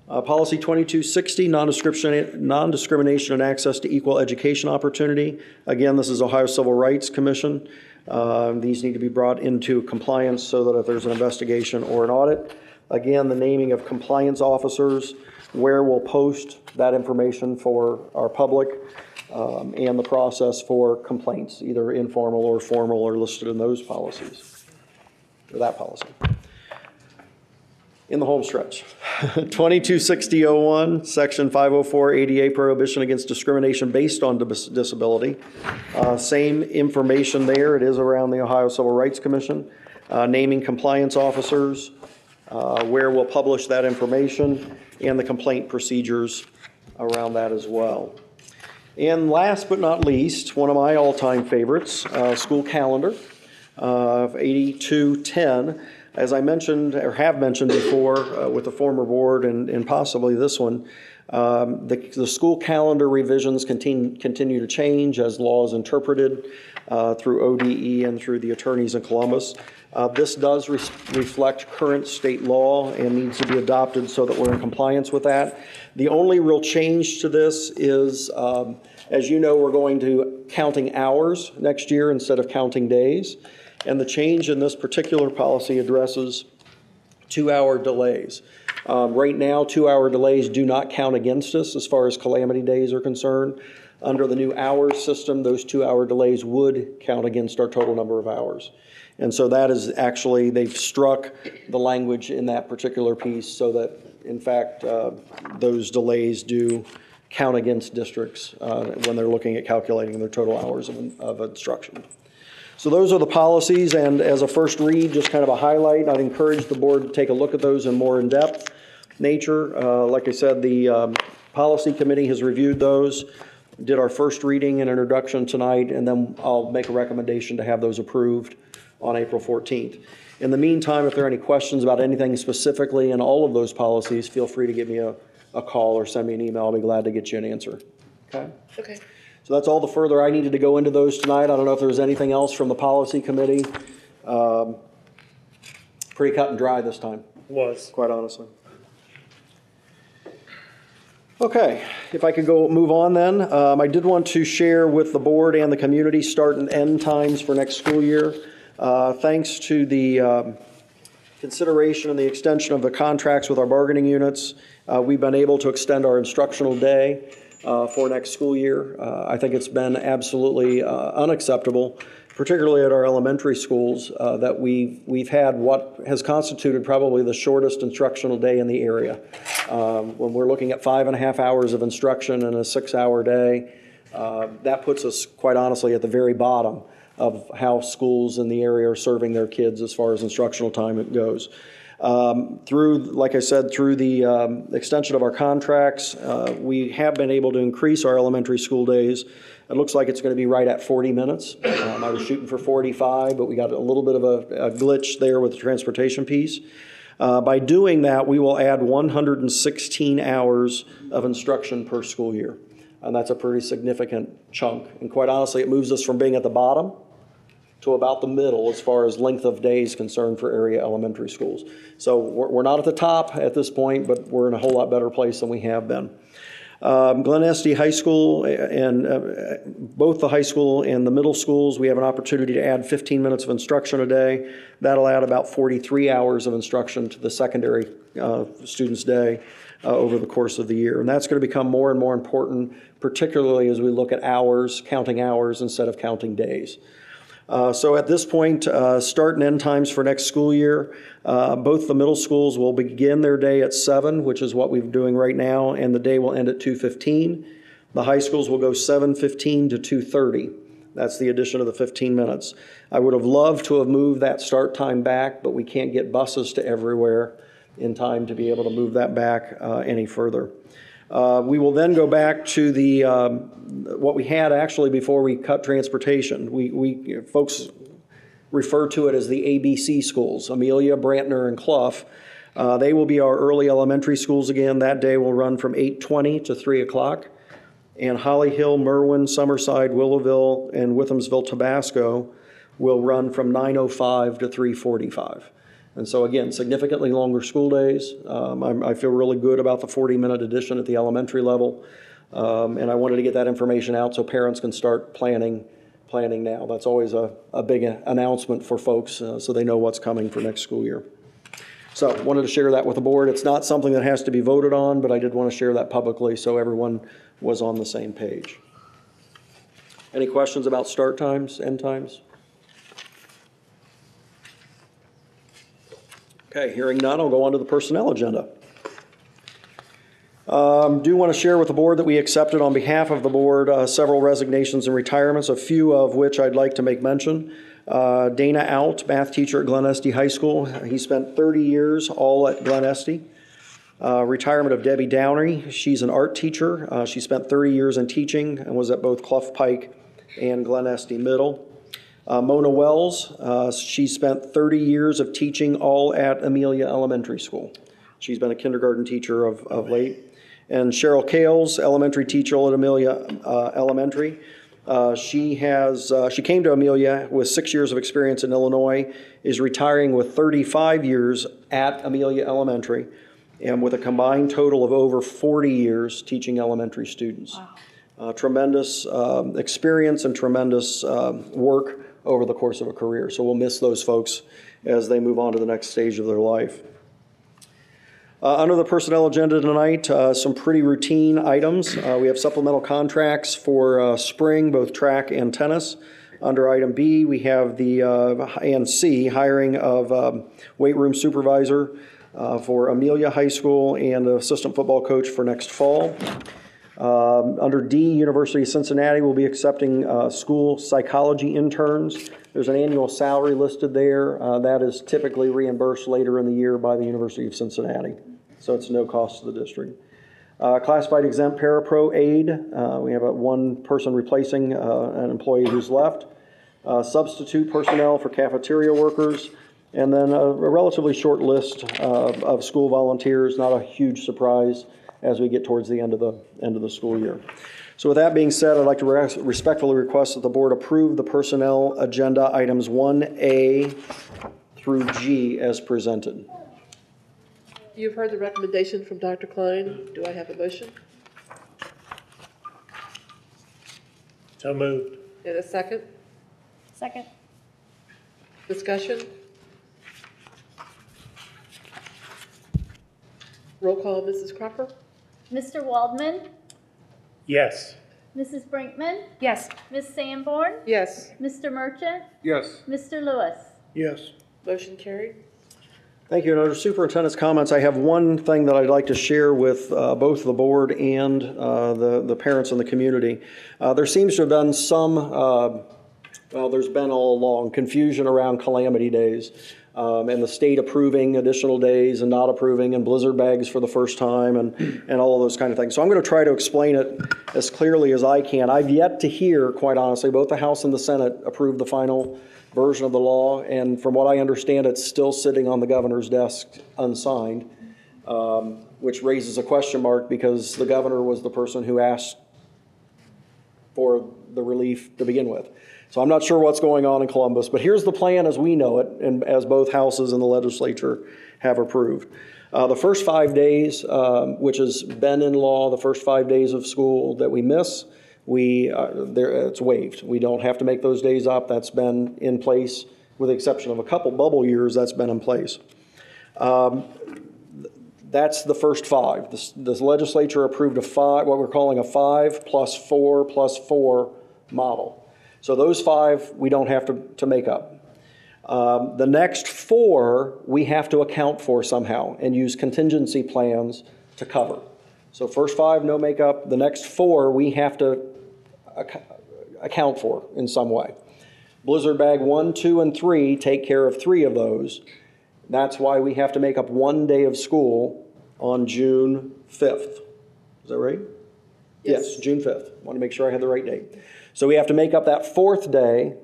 Policy 2260, non-discrimination and access to equal education opportunity. Again, this is Ohio Civil Rights Commission. These need to be brought into compliance so that if there's an investigation or an audit, again, the naming of compliance officers, where we'll post that information for our public, and the process for complaints, either informal or formal, are listed in those policies, or that policy. In the home stretch, 2260-01, Section 504 ADA prohibition against discrimination based on disability. Same information there. It is around the Ohio Civil Rights Commission. Naming compliance officers, where we'll publish that information, and the complaint procedures around that as well. And last but not least, one of my all-time favorites, school calendar of 8210. As I mentioned, or have mentioned before with the former board and possibly this one, the school calendar revisions continue to change as law is interpreted through ODE and through the attorneys in Columbus. This does reflect current state law and needs to be adopted so that we're in compliance with that. The only real change to this is, as you know, we're going to counting hours next year instead of counting days. And the change in this particular policy addresses 2-hour delays. Right now, 2-hour delays do not count against us as far as calamity days are concerned. Under the new hours system, those 2-hour delays would count against our total number of hours. And so that is actually, they've struck the language in that particular piece so that, in fact, those delays do count against districts when they're looking at calculating their total hours of instruction. So those are the policies, and as a first read, just kind of a highlight, I'd encourage the board to take a look at those in more in-depth nature. Like I said, the policy committee has reviewed those, did our first reading and introduction tonight, and then I'll make a recommendation to have those approved on April 14th. In the meantime, if there are any questions about anything specifically in all of those policies, feel free to give me a call or send me an email. I'll be glad to get you an answer. Okay? Okay. So that's all the further I needed to go into those tonight. I don't know if there's anything else from the policy committee. Pretty cut and dry this time. Was. quite honestly. Okay, if I could move on then. I did want to share with the board and the community start and end times for next school year. Thanks to the consideration and the extension of the contracts with our bargaining units, we've been able to extend our instructional day for next school year. I think it's been absolutely unacceptable, particularly at our elementary schools, that we've had what has constituted probably the shortest instructional day in the area. When we're looking at 5.5 hours of instruction in a 6-hour day, that puts us, quite honestly, at the very bottom of how schools in the area are serving their kids as far as instructional time it goes. Like I said, through the extension of our contracts, we have been able to increase our elementary school days. It looks like it's going to be right at 40 minutes. I was shooting for 45, but we got a little bit of a glitch there with the transportation piece. By doing that, we will add 116 hours of instruction per school year. And that's a pretty significant chunk. And quite honestly, it moves us from being at the bottom to about the middle as far as length of days concerned for area elementary schools. So we're not at the top at this point, but we're in a whole lot better place than we have been. Glen Estee High School and both the high school and the middle schools, we have an opportunity to add 15 minutes of instruction a day. That'll add about 43 hours of instruction to the secondary students' day over the course of the year. And that's going to become more and more important, particularly as we look at hours, counting hours instead of counting days. So at this point, start and end times for next school year, both the middle schools will begin their day at 7, which is what we're doing right now, and the day will end at 2:15. The high schools will go 7:15 to 2:30. That's the addition of the 15 minutes. I would have loved to have moved that start time back, but we can't get buses to everywhere in time to be able to move that back any further. We will then go back to the what we had actually before we cut transportation. Folks refer to it as the ABC schools, Amelia, Brantner, and Clough. They will be our early elementary schools again. That day will run from 8:20 to 3 o'clock. And Holly Hill, Merwin, Summerside, Willowville, and Withamsville, Tabasco will run from 9:05 to 3:45. And so again, significantly longer school days. I feel really good about the 40-minute addition at the elementary level. And I wanted to get that information out so parents can start planning now. That's always a big announcement for folks so they know what's coming for next school year. So I wanted to share that with the board. It's not something that has to be voted on, but I did want to share that publicly so everyone was on the same page. Any questions about start times, end times? Okay, hearing none, I'll go on to the personnel agenda. Do want to share with the board that we accepted on behalf of the board several resignations and retirements, a few of which I'd like to make mention. Dana Out, math teacher at Glen Estee High School. He spent 30 years all at Glen Estee. Retirement of Debbie Downey. She's an art teacher. She spent 30 years in teaching and was at both Clough Pike and Glen Estee Middle. Mona Wells, she spent 30 years of teaching all at Amelia Elementary School. She's been a kindergarten teacher of late. And Cheryl Kales, elementary teacher at Amelia Elementary. She came to Amelia with 6 years of experience in Illinois, is retiring with 35 years at Amelia Elementary, and with a combined total of over 40 years teaching elementary students. Wow. Tremendous experience and tremendous work over the course of a career. So we'll miss those folks as they move on to the next stage of their life. Under the personnel agenda tonight, some pretty routine items. We have supplemental contracts for spring, both track and tennis. Under item B, we have the, and C, hiring of weight room supervisor for Amelia High School and assistant football coach for next fall. Under D, University of Cincinnati will be accepting school psychology interns. There's an annual salary listed there. That is typically reimbursed later in the year by the University of Cincinnati, so it's no cost to the district. Classified exempt parapro aide. We have one person replacing an employee who's left. Substitute personnel for cafeteria workers. And then a relatively short list of school volunteers, not a huge surprise as we get towards the end of the school year. So with that being said, I'd like to respectfully request that the board approve the personnel agenda items 1A through G as presented. You've heard the recommendation from Dr. Klein. Do I have a motion? So moved. And a second? Second. Discussion? Roll call, Mrs. Cropper? Mr. Waldman? Yes. Mrs. Brinkman? Yes. Ms. Sanborn? Yes. Mr. Merchant? Yes. Mr. Lewis? Yes. Motion carried. Thank you. And under superintendent's comments, I have one thing that I'd like to share with both the board and the parents and the community. There seems to have been some, well, there's been all along confusion around calamity days and the state approving additional days and not approving, and blizzard bags for the first time, and all of those kind of things. So I'm going to try to explain it as clearly as I can. I've yet to hear, quite honestly, both the House and the Senate approve the final version of the law, and from what I understand, it's still sitting on the governor's desk unsigned, which raises a question mark because the governor was the person who asked for the relief to begin with. So I'm not sure what's going on in Columbus, but here's the plan as we know it, and as both houses and the legislature have approved. The first 5 days, which has been in law, the first 5 days of school that we miss, it's waived. We don't have to make those days up. That's been in place, with the exception of a couple bubble years. That's been in place. That's the first 5. The legislature approved what we're calling a 5 plus 4 plus 4 model. So those 5 we don't have to make up. The next 4 we have to account for somehow and use contingency plans to cover. So first 5 no makeup. The next 4 we have to account for in some way. Blizzard bag 1, 2, and 3 take care of 3 of those. That's why we have to make up 1 day of school on June 5th. Is that right? Yes, June 5th. Want to make sure I had the right date. So we have to make up that 4th day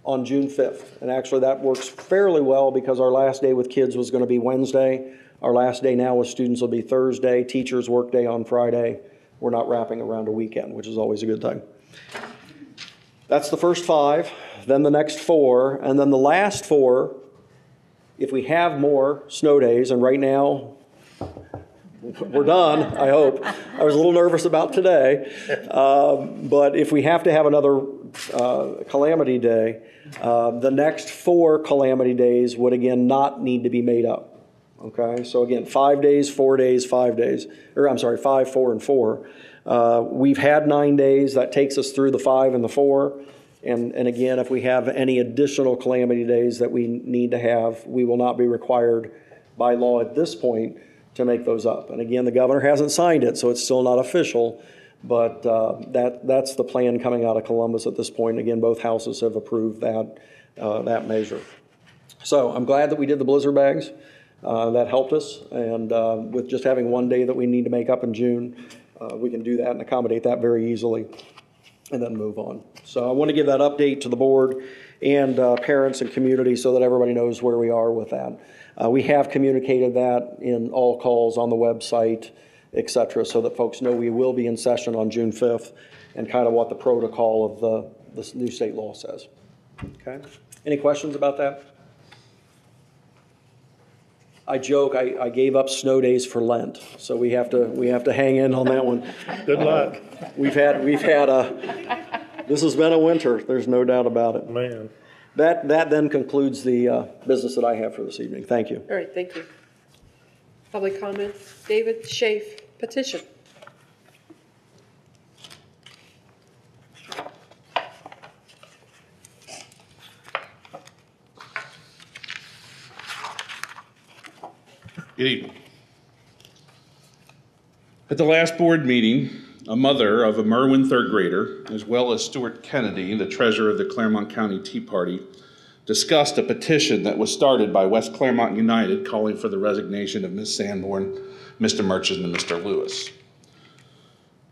on June 5th. And actually that works fairly well because our last day with kids was going to be Wednesday. Our last day now with students will be Thursday. Teachers' work day on Friday. We're not wrapping around a weekend, which is always a good thing. That's the first 5, then the next 4, and then the last 4, if we have more snow days, and right now we're done, I hope. I was a little nervous about today, but if we have to have another calamity day, the next 4 calamity days would again not need to be made up. Okay, so again, 5 days, 4 days, 5 days, or I'm sorry, 5, 4, and 4. We've had 9 days. That takes us through the 5 and the 4. And again, if we have any additional calamity days that we need to have, we will not be required by law at this point to make those up. And again, the governor hasn't signed it, so it's still not official. But that's the plan coming out of Columbus at this point. Again, both houses have approved that measure. So I'm glad that we did the blizzard bags. That helped us, and with just having 1 day that we need to make up in June, we can do that and accommodate that very easily and then move on. So I want to give that update to the board and parents and community so that everybody knows where we are with that. We have communicated that in all calls on the website, et cetera, so that folks know we will be in session on June 5th and kind of what the protocol of the new state law says. Okay. Any questions about that? I joke, I gave up snow days for Lent, so we have to hang in on that one. Good luck. This has been a winter, there's no doubt about it. Man. That then concludes the business that I have for this evening. Thank you. All right, thank you. Public comment. David Schaaf, petition. Good evening. At the last board meeting, a mother of a Merwin third grader, as well as Stuart Kennedy, the treasurer of the Claremont County Tea Party, discussed a petition that was started by West Claremont United calling for the resignation of Ms. Sanborn, Mr. Merchant, and Mr. Lewis.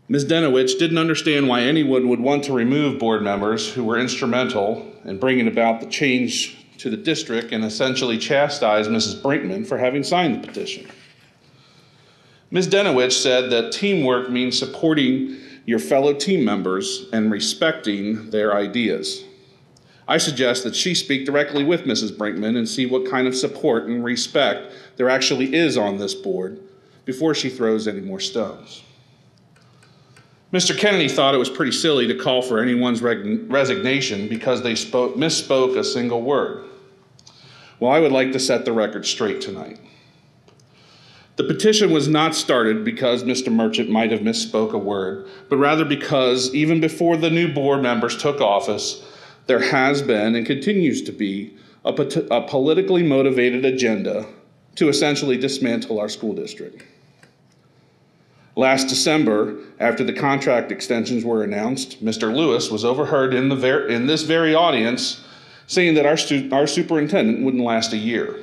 Ms. Denowich didn't understand why anyone would want to remove board members who were instrumental in bringing about the change to the district and essentially chastise Mrs. Brinkman for having signed the petition. Ms. Denowich said that teamwork means supporting your fellow team members and respecting their ideas. I suggest that she speak directly with Mrs. Brinkman and see what kind of support and respect there actually is on this board before she throws any more stones. Mr. Kennedy thought it was pretty silly to call for anyone's resignation because they misspoke a single word. Well, I would like to set the record straight tonight. The petition was not started because Mr. Merchant might have misspoke a word, but rather because even before the new board members took office, there has been and continues to be a politically motivated agenda to essentially dismantle our school district. Last December, after the contract extensions were announced, Mr. Lewis was overheard in this very audience saying that our superintendent wouldn't last a year.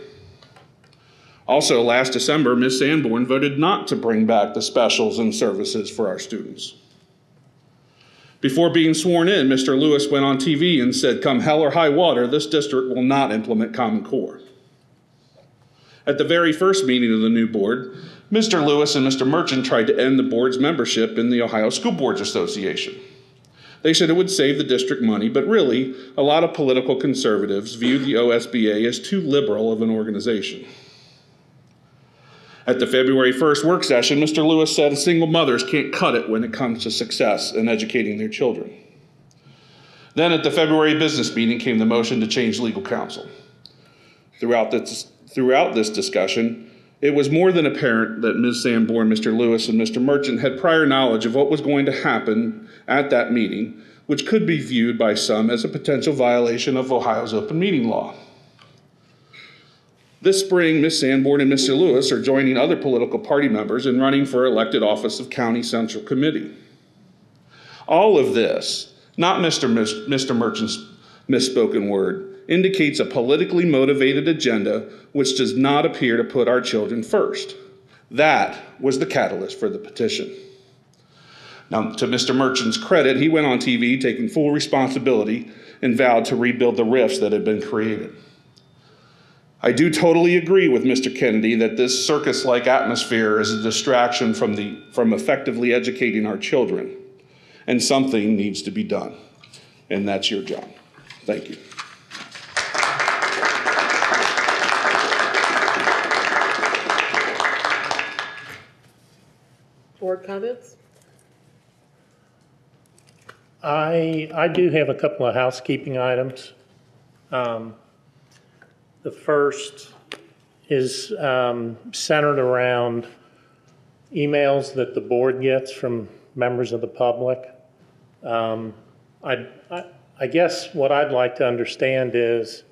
Also, last December, Ms. Sanborn voted not to bring back the specials and services for our students. Before being sworn in, Mr. Lewis went on TV and said, come hell or high water, this district will not implement Common Core. At the very first meeting of the new board, Mr. Lewis and Mr. Merchant tried to end the board's membership in the Ohio School Boards Association. They said it would save the district money, but really, a lot of political conservatives viewed the OSBA as too liberal of an organization. At the February 1st work session, Mr. Lewis said single mothers can't cut it when it comes to success in educating their children. Then at the February business meeting came the motion to change legal counsel. Throughout this discussion, it was more than apparent that Ms. Sanborn, Mr. Lewis, and Mr. Merchant had prior knowledge of what was going to happen at that meeting, which could be viewed by some as a potential violation of Ohio's open meeting law. This spring, Ms. Sanborn and Mr. Lewis are joining other political party members in running for elected office of County Central Committee. All of this, not Mr. Merchant's misspoken word, indicates a politically motivated agenda which does not appear to put our children first. That was the catalyst for the petition. Now, to Mr. Merchant's credit, he went on TV taking full responsibility and vowed to rebuild the rifts that had been created. I do totally agree with Mr. Kennedy that this circus-like atmosphere is a distraction from effectively educating our children, and something needs to be done, and that's your job. Thank you. Board comments? I do have a couple of housekeeping items. The first is centered around emails that the board gets from members of the public. I guess what I'd like to understand is,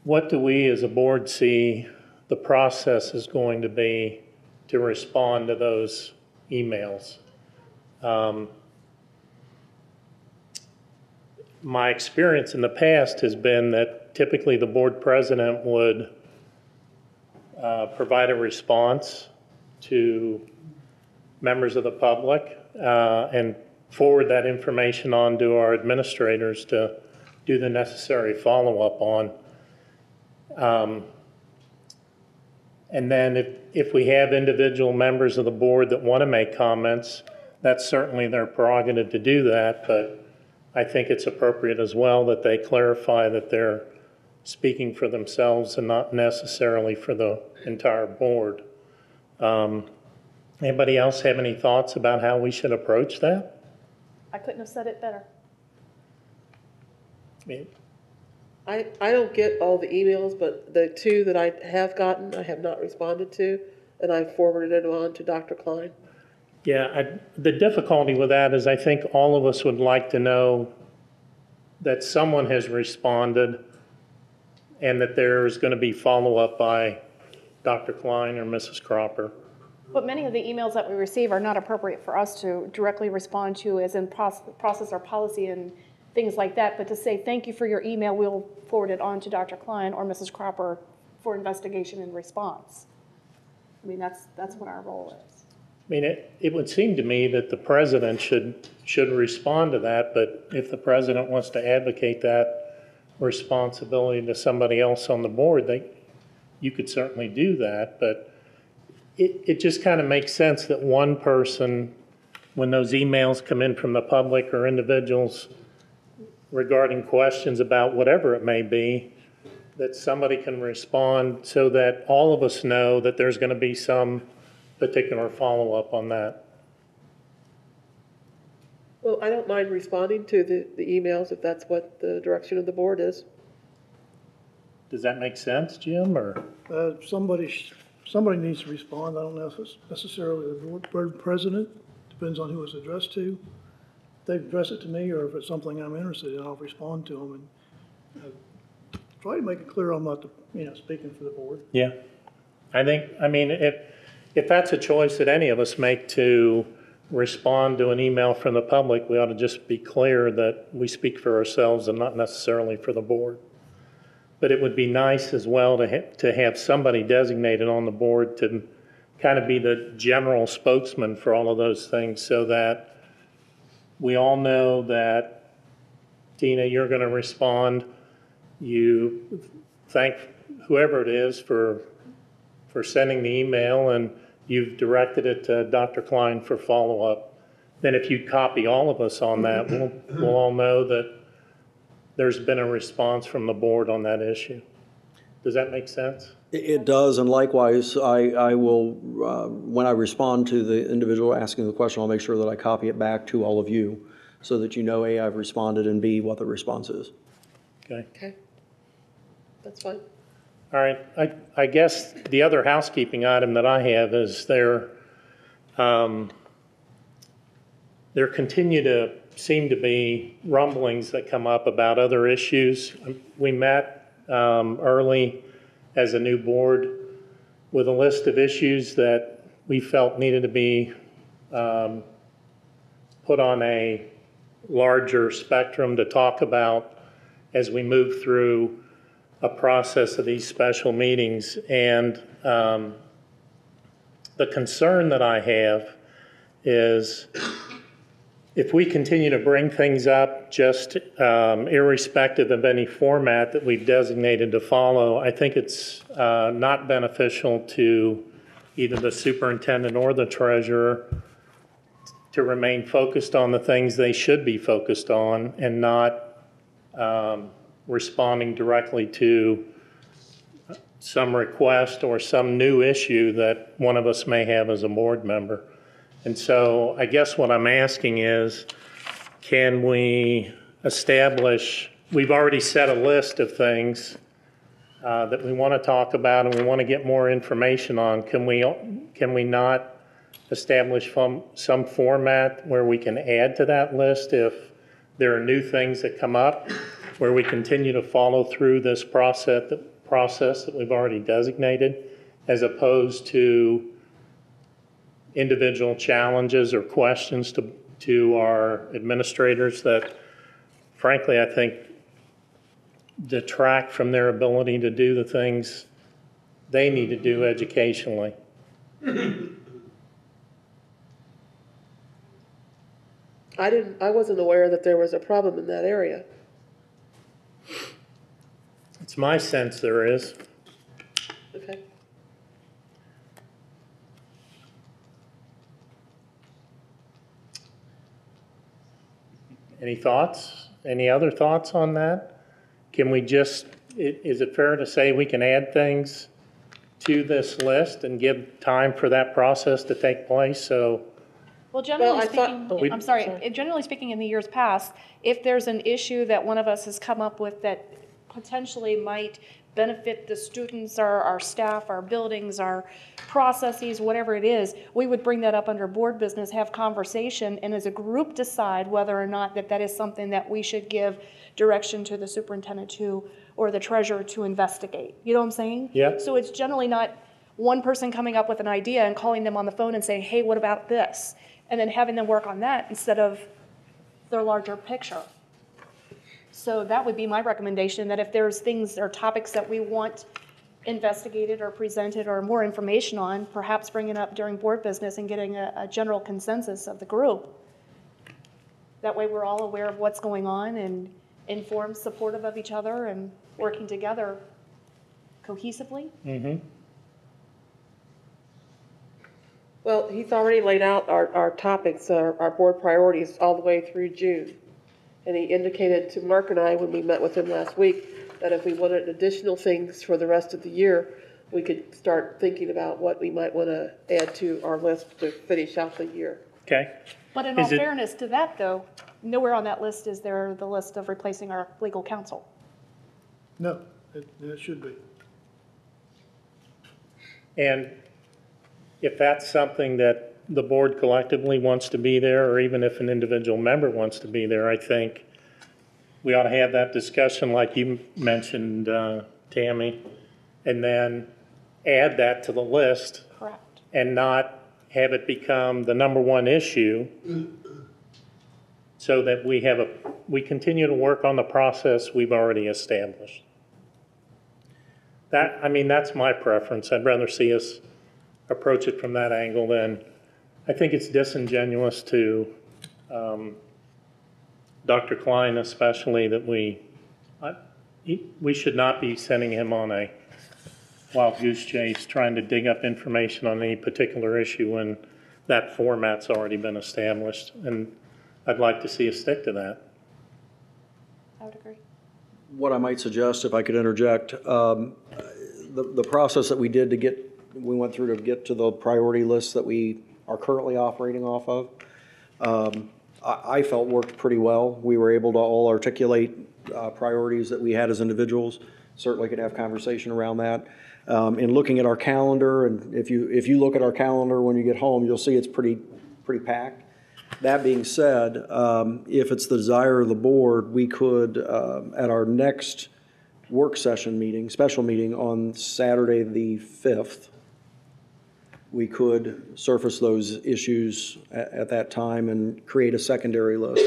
what do we as a board see the process is going to be to respond to those emails? My experience in the past has been that typically the board president would provide a response to members of the public and forward that information on to our administrators to do the necessary follow-up on. And then if we have individual members of the board that want to make comments, that's certainly their prerogative to do that, but I think it's appropriate as well that they clarify that they're speaking for themselves and not necessarily for the entire board. Anybody else have any thoughts about how we should approach that? I couldn't have said it better. Yeah. I don't get all the emails, but the two that I have gotten, I have not responded to, and I forwarded it on to Dr. Klein. Yeah, the difficulty with that is I think all of us would like to know that someone has responded and that there's going to be follow-up by Dr. Klein or Mrs. Cropper. But many of the emails that we receive are not appropriate for us to directly respond to, as in process our policy and things like that, but to say thank you for your email, we'll forward it on to Dr. Klein or Mrs. Cropper for investigation and response. I mean, that's what our role is. I mean, it would seem to me that the president should respond to that, but if the president wants to advocate that responsibility to somebody else on the board, you could certainly do that, but it just kind of makes sense that one person, when those emails come in from the public or individuals, regarding questions about whatever it may be, that somebody can respond so that all of us know that there's going to be some particular follow-up on that. Well, I don't mind responding to the emails if that's what the direction of the board is. Does that make sense, Jim, or? Somebody needs to respond. I don't know if it's necessarily the board president. Depends on who it's addressed to. If they address it to me, or if it's something I'm interested in, I'll respond to them and try to make it clear I'm not, speaking for the board. Yeah, I mean, if that's a choice that any of us make to respond to an email from the public, we ought to just be clear that we speak for ourselves and not necessarily for the board. But it would be nice as well to have somebody designated on the board to kind of be the general spokesman for all of those things, so that we all know that, Tina, you're going to respond. You thank whoever it is for sending the email, and you've directed it to Dr. Klein for follow-up. Then if you copy all of us on that, we'll all know that there's been a response from the board on that issue. Does that make sense? It does, and likewise, I will, when I respond to the individual asking the question, I'll make sure that I copy it back to all of you so that you know, A, I've responded, and B, what the response is. Okay. Okay. That's fine. All right. I guess the other housekeeping item that I have is there continue to seem to be rumblings that come up about other issues. We met early as a new board with a list of issues that we felt needed to be put on a larger spectrum to talk about as we move through a process of these special meetings. And the concern that I have is if we continue to bring things up just irrespective of any format that we've designated to follow, I think it's not beneficial to either the superintendent or the treasurer to remain focused on the things they should be focused on and not responding directly to some request or some new issue that one of us may have as a board member. And so I guess what I'm asking is, can we establish, we've already set a list of things that we want to talk about and we want to get more information on. Can we not establish some format where we can add to that list if there are new things that come up, where we continue to follow through this process that we've already designated, as opposed to individual challenges or questions to our administrators that, frankly, I think detract from their ability to do the things they need to do educationally. I wasn't aware that there was a problem in that area. It's my sense there is. Okay. Any thoughts? Any other thoughts on that? Can we just, is it fair to say we can add things to this list and give time for that process to take place? So, Well, generally speaking, thought, I'm sorry, generally speaking, in the years past, if there's an issue that one of us has come up with that potentially might benefit the students, our staff, our buildings, our processes, whatever it is, we would bring that up under board business, have conversation, and as a group decide whether or not that is something that we should give direction to the superintendent to, or the treasurer to investigate. You know what I'm saying? Yeah. So it's generally not one person coming up with an idea and calling them on the phone and saying, hey, what about this? And then having them work on that instead of their larger picture. So that would be my recommendation, that if there's things or topics that we want investigated or presented or more information on, perhaps bring it up during board business and getting a general consensus of the group. That way we're all aware of what's going on and informed, supportive of each other, and working together cohesively. mm-hmm. Well, he's already laid out our topics, our board priorities all the way through June. And he indicated to Mark and I when we met with him last week that if we wanted additional things for the rest of the year, we could start thinking about what we might want to add to our list to finish out the year. Okay. But in all fairness to that, though, nowhere on that list is there the list of replacing our legal counsel. No, it should be. And if that's something that the board collectively wants to be there, or even if an individual member wants to be there, I think we ought to have that discussion like you mentioned, Tammy, and then add that to the list. Correct. And not have it become the number one issue, so that we continue to work on the process we've already established. That's my preference. I'd rather see us approach it from that angle than, I think it's disingenuous to Dr. Klein especially that we should not be sending him on a wild goose chase trying to dig up information on any particular issue when that format's already been established. And I'd like to see us stick to that. I would agree. What I might suggest, if I could interject, the process that we went through to get to the priority list that we are currently operating off of, I felt worked pretty well. We were able to all articulate priorities that we had as individuals. Certainly could have conversation around that. In looking at our calendar, and if you look at our calendar when you get home, you'll see it's pretty packed. That being said, if it's the desire of the board, we could, at our next work session meeting, special meeting on Saturday the 5th, we could surface those issues at that time and create a secondary list.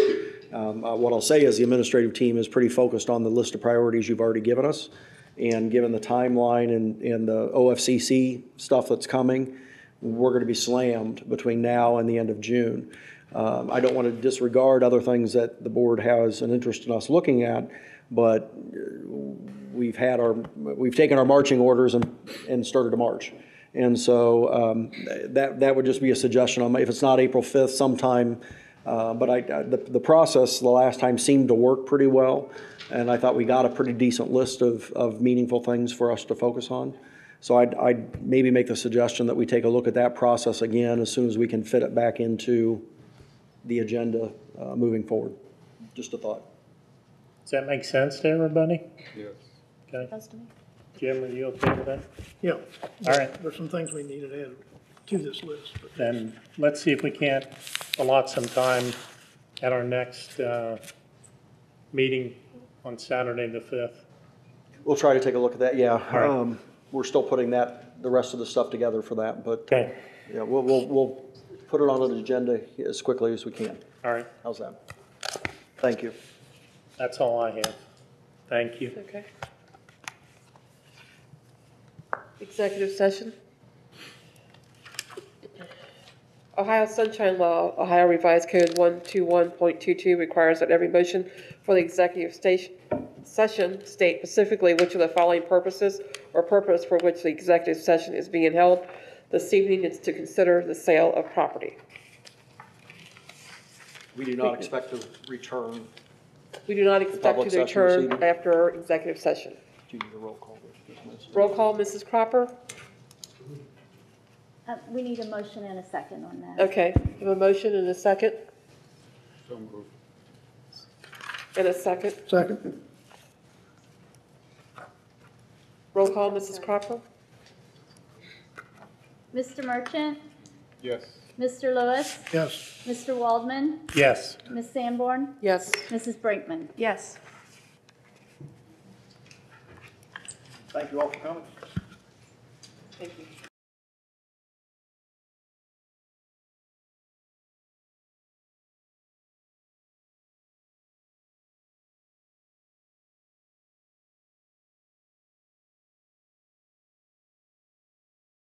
What I'll say is the administrative team is pretty focused on the list of priorities you've already given us. And given the timeline and the OFCC stuff that's coming, we're going to be slammed between now and the end of June. I don't want to disregard other things that the board has an interest in us looking at, but we've taken our marching orders and started to march. And so that would just be a suggestion. If it's not April 5th, sometime. But the process the last time seemed to work pretty well, and I thought we got a pretty decent list of meaningful things for us to focus on. So I'd maybe make the suggestion that we take a look at that process again as soon as we can fit it back into the agenda moving forward. Just a thought. Does that make sense to everybody? Yes. Okay. Does to me. Jim, are you okay with that? Yeah. All right. There's some things we need to add to this list. Then let's see if we can't allot some time at our next meeting on Saturday the 5th. We'll try to take a look at that, yeah. All right. We're still putting the rest of the stuff together for that, but Okay. yeah, we'll put it on an agenda as quickly as we can. All right. How's that? Thank you. That's all I have. Thank you. Okay. Executive session. Ohio Sunshine Law, Ohio Revised Code 121.22 requires that every motion for the executive session state specifically which of the following purposes or purpose for which the executive session is being held. This evening is to consider the sale of property. We do not expect to return. We do not expect Public to session this return evening? after our executive session. Do you need a roll call? Roll call, Mrs. Cropper? We need a motion and a second on that. Okay, we have a motion and a second. So moved. And a second. Second. Roll call, Mrs. Cropper? Mr. Merchant? Yes. Mr. Lewis? Yes. Mr. Waldman? Yes. Ms. Sanborn? Yes. Mrs. Brinkman? Yes. Thank you all for coming. Thank you.